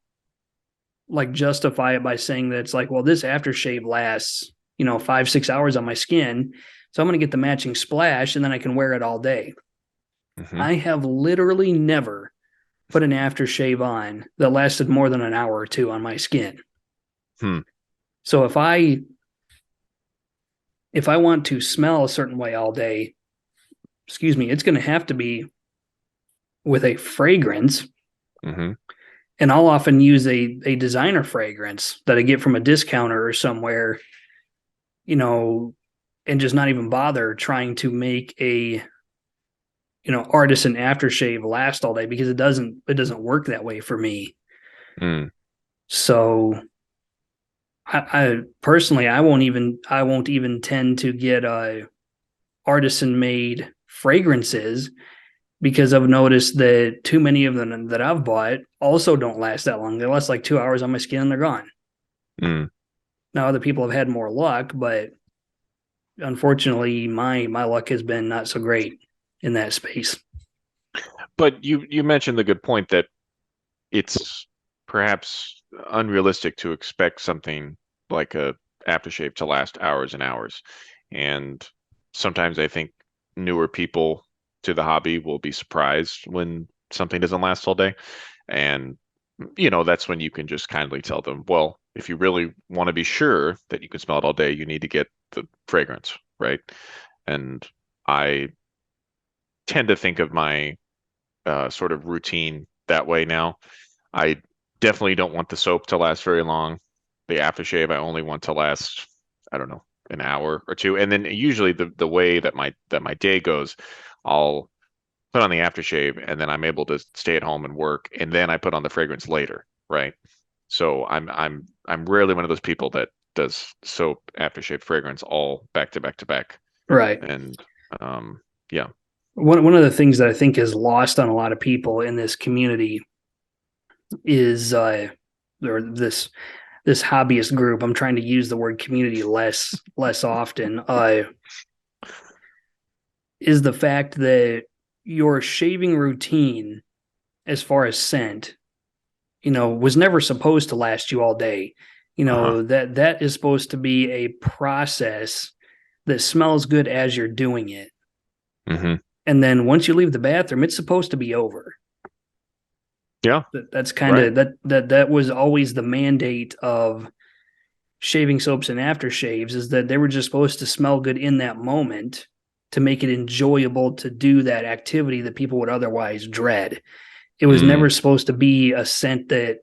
like justify it by saying that it's like, well, this aftershave lasts 5, 6 hours on my skin, so I'm going to get the matching splash and then I can wear it all day. Hmm. I have literally never put an aftershave on that lasted more than an hour or two on my skin. Hmm. So if I want to smell a certain way all day, excuse me, it's going to have to be with a fragrance, Hmm. and I'll often use a designer fragrance that I get from a discounter or somewhere, you know, and just not even bother trying to make a artisan aftershave last all day, because it doesn't work that way for me. Mm. So I personally I won't even tend to get artisan made fragrances, because I've noticed that too many of them that I've bought also don't last that long. They last like 2 hours on my skin and they're gone. Mm. Now other people have had more luck, but unfortunately my luck has been not so great in that space. But you mentioned the good point that it's perhaps unrealistic to expect something like a aftershave to last hours and hours. And sometimes I think newer people to the hobby will be surprised when something doesn't last all day. And, that's when you can just kindly tell them, well, if you really want to be sure that you can smell it all day, you need to get the fragrance, right? And I tend to think of my sort of routine that way now. I definitely don't want the soap to last very long. The aftershave I only want to last, I don't know, an hour or two. And then usually the way that my day goes, I'll put on the aftershave and then I'm able to stay at home and work and then I put on the fragrance later, right? So I'm rarely one of those people that does soap, aftershave, fragrance all back to back to back. Right. And yeah. One of the things that I think is lost on a lot of people in this community is or this hobbyist group. I'm trying to use the word community less often. Is the fact that your shaving routine, as far as scent, was never supposed to last you all day. Uh-huh. That is supposed to be a process that smells good as you're doing it. Hmm. And then once you leave the bathroom, it's supposed to be over. Yeah, That's kind right. of that was always the mandate of shaving soaps and aftershaves, is that they were just supposed to smell good in that moment to make it enjoyable to do that activity that people would otherwise dread. It was Mm, never supposed to be a scent that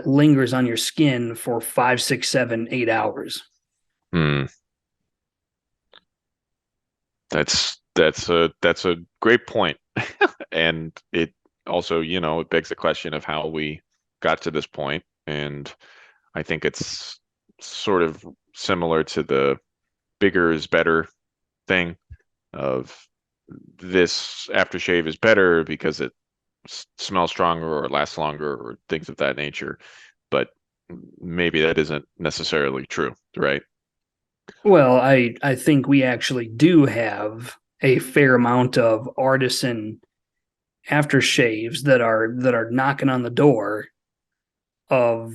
lingers on your skin for 5, 6, 7, 8 hours. mm. That's a great point. And it also, it begs the question of how we got to this point. And I think it's sort of similar to the bigger is better thing of this aftershave is better because it smells stronger or lasts longer or things of that nature. But maybe that isn't necessarily true, right? Well, I think we actually do have a fair amount of artisan aftershaves that are knocking on the door of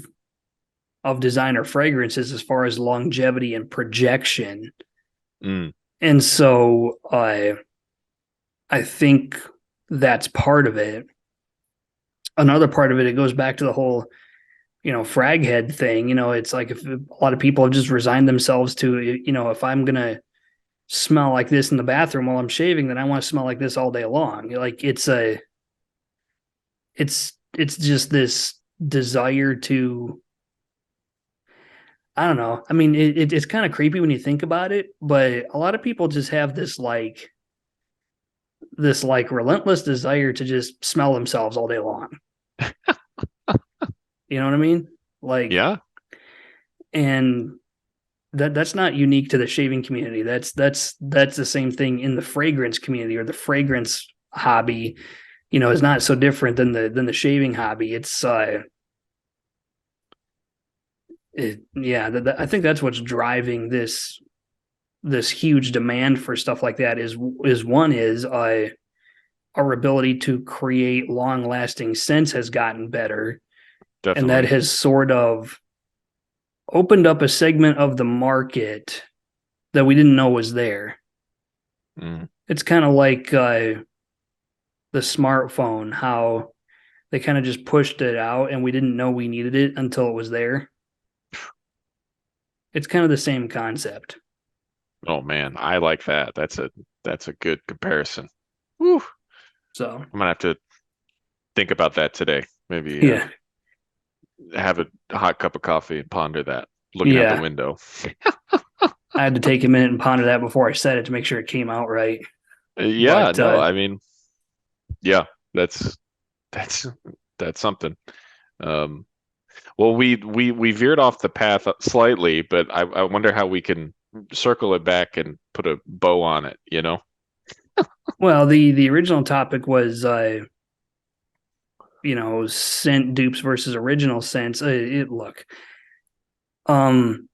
designer fragrances as far as longevity and projection. Mm, And so I think that's part of it. Another part of it, it goes back to the whole, frag head thing. It's like, if a lot of people have just resigned themselves to, if I'm gonna smell like this in the bathroom while I'm shaving, then I want to smell like this all day long. Like it's just this desire to, I don't know. I mean, it's kind of creepy when you think about it, but a lot of people just have this like relentless desire to just smell themselves all day long. You know what I mean? Like, yeah. and that's not unique to the shaving community. That's the same thing in the fragrance community, or the fragrance hobby. Is not so different than the shaving hobby. Yeah, I think that's what's driving this huge demand for stuff like that. Is one is our ability to create long lasting scents has gotten better, and that Definitely. has sort of opened up a segment of the market that we didn't know was there. Mm. It's kind of like the smartphone, how they kind of just pushed it out and we didn't know we needed it until it was there. It's kind of the same concept. Oh man, I like that. That's a good comparison. Whew. So I'm gonna have to think about that today. Maybe Yeah. have a hot cup of coffee and ponder that, looking out the Yeah. window. I had to take a minute and ponder that before I said it to make sure it came out right. Yeah, But no, I mean, yeah, that's that's that's something. Um, well, we veered off the path slightly, but I wonder how we can circle it back and put a bow on it, you know? well, the original topic was scent dupes versus original scents. Look, um,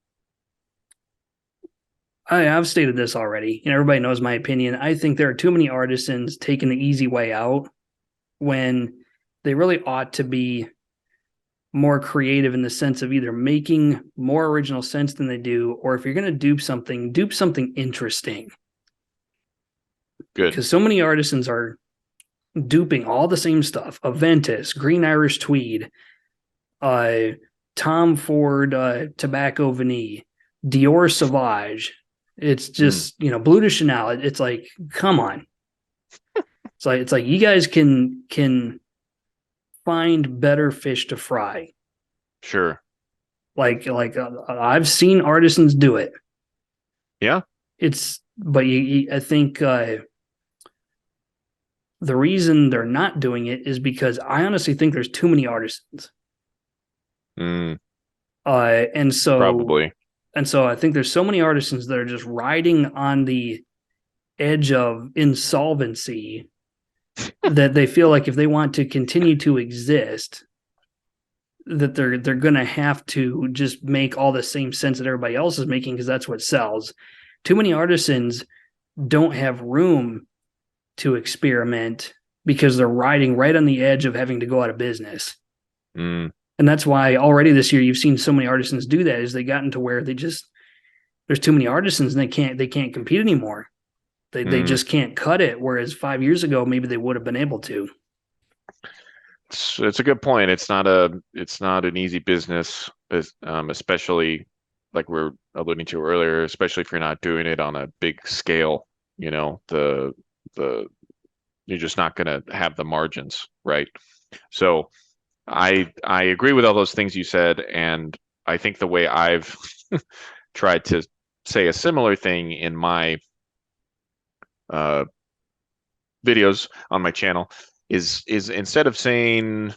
I've stated this already. Everybody knows my opinion. I think there are too many artisans taking the easy way out when they really ought to be more creative in the sense of either making more original scents than they do, or if you're going to dupe something interesting. Good. Because so many artisans are duping all the same stuff: Aventus, Green Irish Tweed, uh, Tom Ford Tobacco Vanille, Dior Sauvage. It's Mm, just Blue de Chanel. It's like, come on. It's like you guys can find better fish to fry. sure. I've seen artisans do it. Yeah. I think the reason they're not doing it is because I honestly think there's too many artisans. Mm, Uh, and so probably. and so I think there's so many artisans that are just riding on the edge of insolvency that they feel like if they want to continue to exist, that they're gonna have to just make all the same sense that everybody else is making because that's what sells. Too many artisans don't have room to experiment because they're riding right on the edge of having to go out of business. Mm, And that's why already this year you've seen so many artisans do that, is they gotten to where there's too many artisans and they can't compete anymore. They mm. just can't cut it. Whereas 5 years ago, maybe they would have been able to. It's a good point. It's not an easy business, especially like we're alluding to earlier, especially if you're not doing it on a big scale. You know, the you're just not going to have the margins, right? So I agree with all those things you said, and I think the way I've tried to say a similar thing in my uh, videos on my channel is instead of saying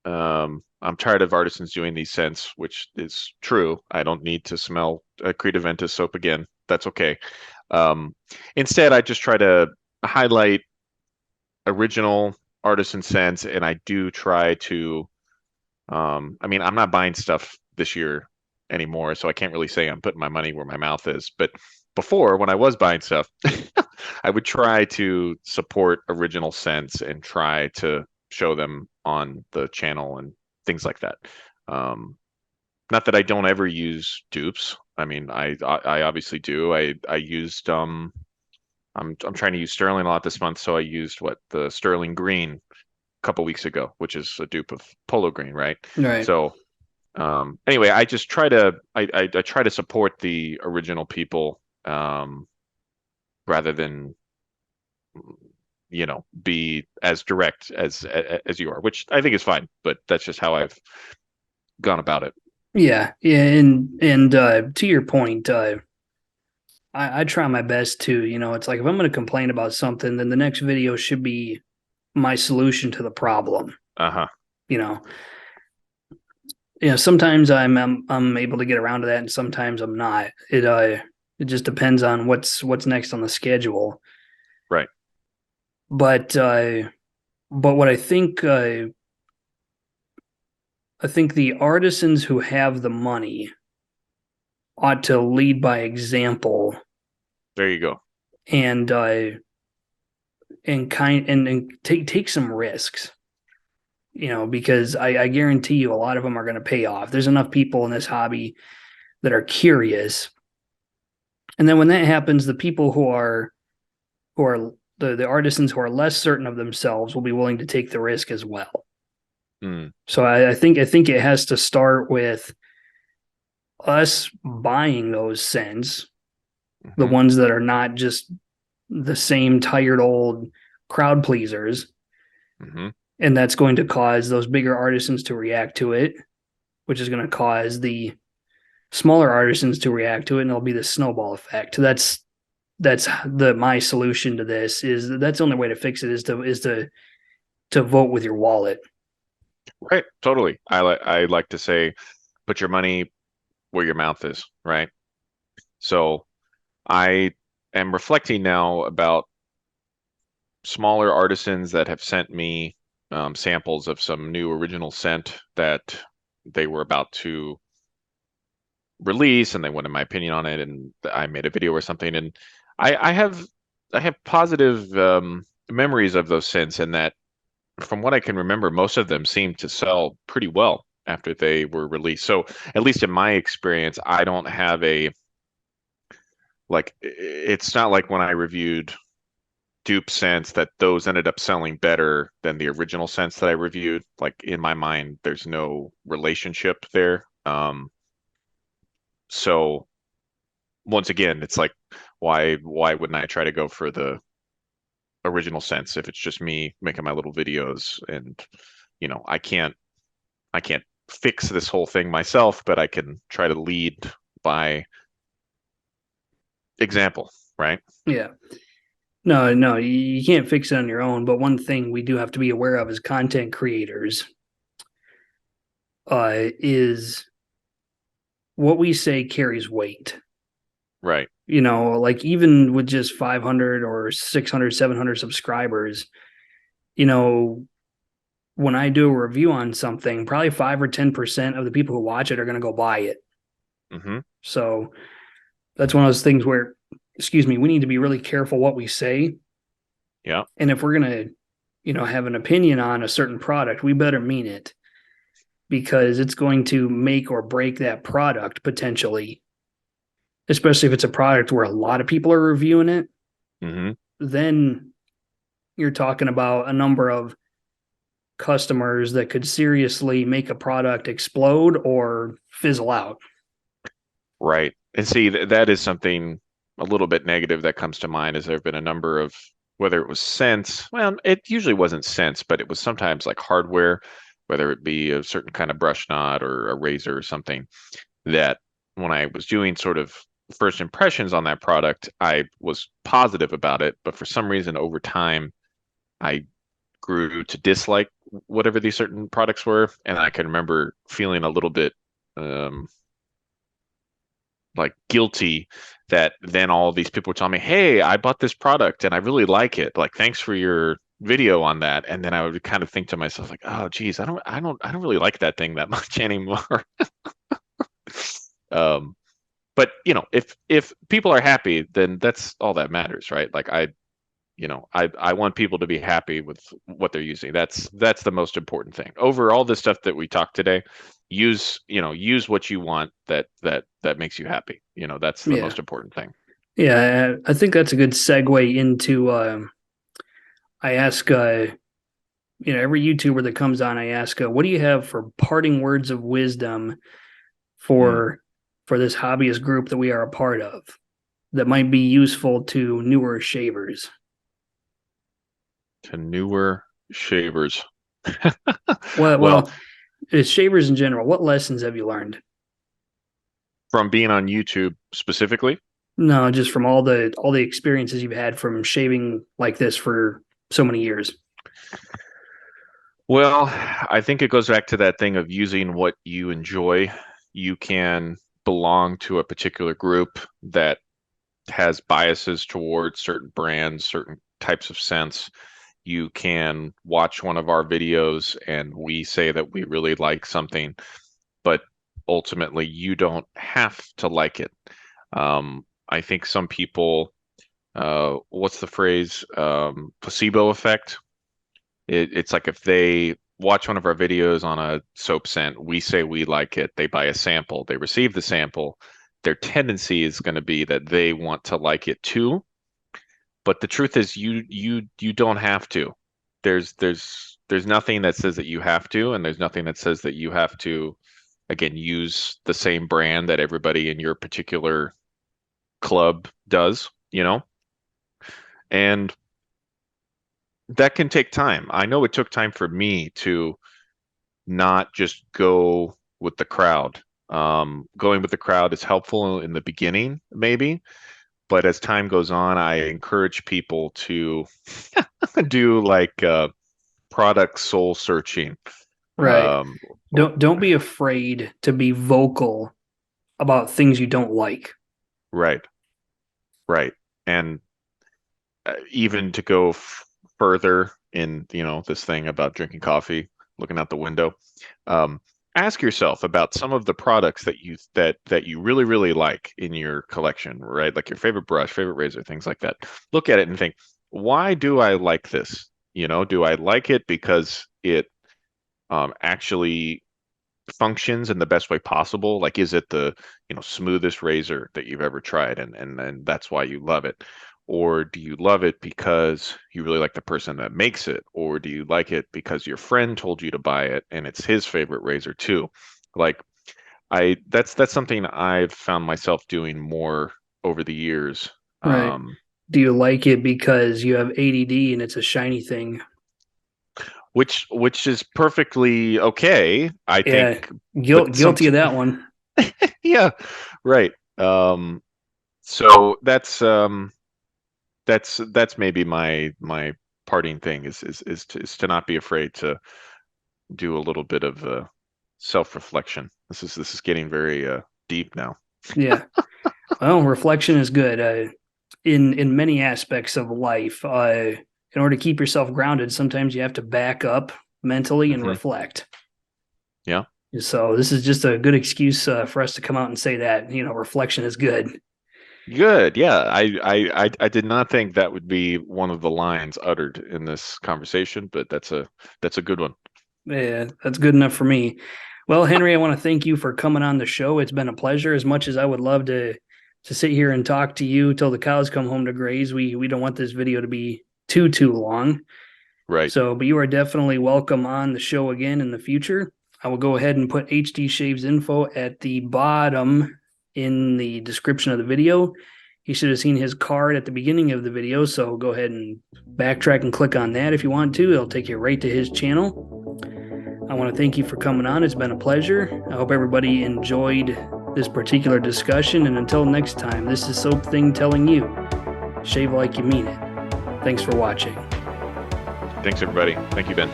I'm tired of artisans doing these scents, which is true. I don't need to smell a Creative Ventus soap again. That's okay. Um, Instead, I just try to highlight original artisan scents, and I do try to. I mean, I'm not buying stuff this year anymore, so I can't really say I'm putting my money where my mouth is. But before, when I was buying stuff, I would try to support original scents and try to show them on the channel and things like that. Um, Not that I don't ever use dupes. I mean, I obviously do. I used I'm trying to use sterling a lot this month, so I used the sterling green a couple weeks ago, which is a dupe of polo green, right? Right. So anyway, I just try to I try to support the original people rather than be as direct as you are, which I think is fine, but that's just how I've gone about it. Yeah. Yeah. And to your point, I try my best to, it's like if I'm going to complain about something, then the next video should be my solution to the problem. Uh-huh. You know, sometimes I'm able to get around to that, and sometimes I'm not. It just depends on what's next on the schedule. Right. But what I think the artisans who have the money ought to lead by example There you go. and and take some risks. Because I guarantee you a lot of them are going to pay off. There's enough people in this hobby that are curious. And then when that happens, the people who are the artisans who are less certain of themselves will be willing to take the risk as well. Mm, So I think it has to start with us buying those scents, the hmm ones that are not just the same tired old crowd pleasers, hmm And that's going to cause those bigger artisans to react to it, which is going to cause the smaller artisans to react to it, and it'll be the snowball effect. That's the my solution to this is that's the only way to fix it is to vote with your wallet. Right. Totally. I like to say, put your money where your mouth is, right? So I am reflecting now about smaller artisans that have sent me samples of some new original scent that they were about to release, and they wanted my opinion on it, and I made a video or something. And I have positive memories of those scents, and that from what I can remember, most of them seemed to sell pretty well after they were released. So at least in my experience, I don't have a like it's not like when I reviewed dupe scents that those ended up selling better than the original scents that I reviewed. Like in my mind, there's no relationship there. So once again, it's like why wouldn't I try to go for the original scents if it's just me making my little videos? And I can't fix this whole thing myself, but I can try to lead by example, right? Yeah. No, no, you can't fix it on your own. But one thing we do have to be aware of as content creators is what we say carries weight. Right. Like even with just 500 or 600, 700 subscribers, you know, when I do a review on something, probably 5 or 10% of the people who watch it are going to go buy it. Mm-hmm. So that's one of those things where, excuse me, we need to be really careful what we say. Yeah. And if we're going to, have an opinion on a certain product, we better mean it because it's going to make or break that product potentially, especially if it's a product where a lot of people are reviewing it. Mm-hmm. Then you're talking about a number of customers that could seriously make a product explode or fizzle out. Right. And see, that is something a little bit negative that comes to mind. Is there have been a number of, whether it was scents, well, it usually wasn't scents, but it was sometimes like hardware, whether it be a certain kind of brush knot or a razor or something, that when I was doing sort of first impressions on that product, I was positive about it, but for some reason over time, I grew to dislike whatever these certain products were, and I can remember feeling a little bit um, like guilty that then all these people were telling me, "Hey, I bought this product and I really like it. Like, thanks for your video on that." And then I would kind of think to myself, like, "Oh, geez, I don't really like that thing that much anymore." Um, but if people are happy, then that's all that matters, right? Like I want people to be happy with what they're using. That's the most important thing. Over all the stuff that we talked today, use what you want that makes you happy. That's the Yeah. most important thing. Yeah. I think that's a good segue into, I ask, every YouTuber that comes on, I ask, what do you have for parting words of wisdom Hmm. for, for this hobbyist group that we are a part of that might be useful to newer shavers? To newer shavers. Well, Well, well, shavers in general, what lessons have you learned? from being on YouTube specifically, No, just from all the experiences you've had from shaving like this for so many years. well, I think it goes back to that thing of using what you enjoy. You can belong to a particular group that has biases towards certain brands, certain types of scents. You can watch one of our videos and we say that we really like something, but ultimately you don't have to like it. I think some people, what's the phrase? Placebo effect. It's like if they watch one of our videos on a soap scent, we say we like it, they buy a sample, they receive the sample, their tendency is going to be that they want to like it too. But the truth is you don't have to. There's nothing that says that you have to, and there's nothing that says that you have to, again, use the same brand that everybody in your particular club does. And that can take time. I know it took time for me to not just go with the crowd. Going with the crowd is helpful in the beginning, maybe, but as time goes on, I encourage people to do like product soul searching. Right. Um, Don't be afraid to be vocal about things you don't like. right, right, and even to go further in, this thing about drinking coffee, looking out the window. Um, Ask yourself about some of the products that you really really like in your collection, right? Like your favorite brush, favorite razor, things like that. Look at it and think, why do I like this? Do I like it because it actually functions in the best way possible? Like, is it the smoothest razor that you've ever tried, and that's why you love it? Or do you love it because you really like the person that makes it? Or do you like it because your friend told you to buy it and it's his favorite razor too? Like, that's something I've found myself doing more over the years. Right. Um, Do you like it because you have ADD and it's a shiny thing? which is perfectly okay, I think, Yeah, but guilty of that one. yeah, right. So that's maybe my parting thing is to not be afraid to do a little bit of self-reflection. This is getting very deep now. Yeah. Well, reflection is good in many aspects of life. In order to keep yourself grounded, sometimes you have to back up mentally and Hmm. reflect. Yeah. So this is just a good excuse for us to come out and say that reflection is good. Good. Yeah. I did not think that would be one of the lines uttered in this conversation, but that's a good one. Yeah, that's good enough for me. Well, Henry, I want to thank you for coming on the show. It's been a pleasure. As much as I would love to sit here and talk to you till the cows come home to graze, we don't want this video to be too long. Right. So, but you are definitely welcome on the show again in the future. I will go ahead and put HD Shaves info at the bottom in the description of the video. You should have seen his card at the beginning of the video, so go ahead and backtrack and click on that if you want to. It'll take you right to his channel. I want to thank you for coming on. It's been a pleasure. I hope everybody enjoyed this particular discussion. And until next time, this is Soap Thing telling you, shave like you mean it. Thanks for watching. Thanks, everybody. Thank you, Ben.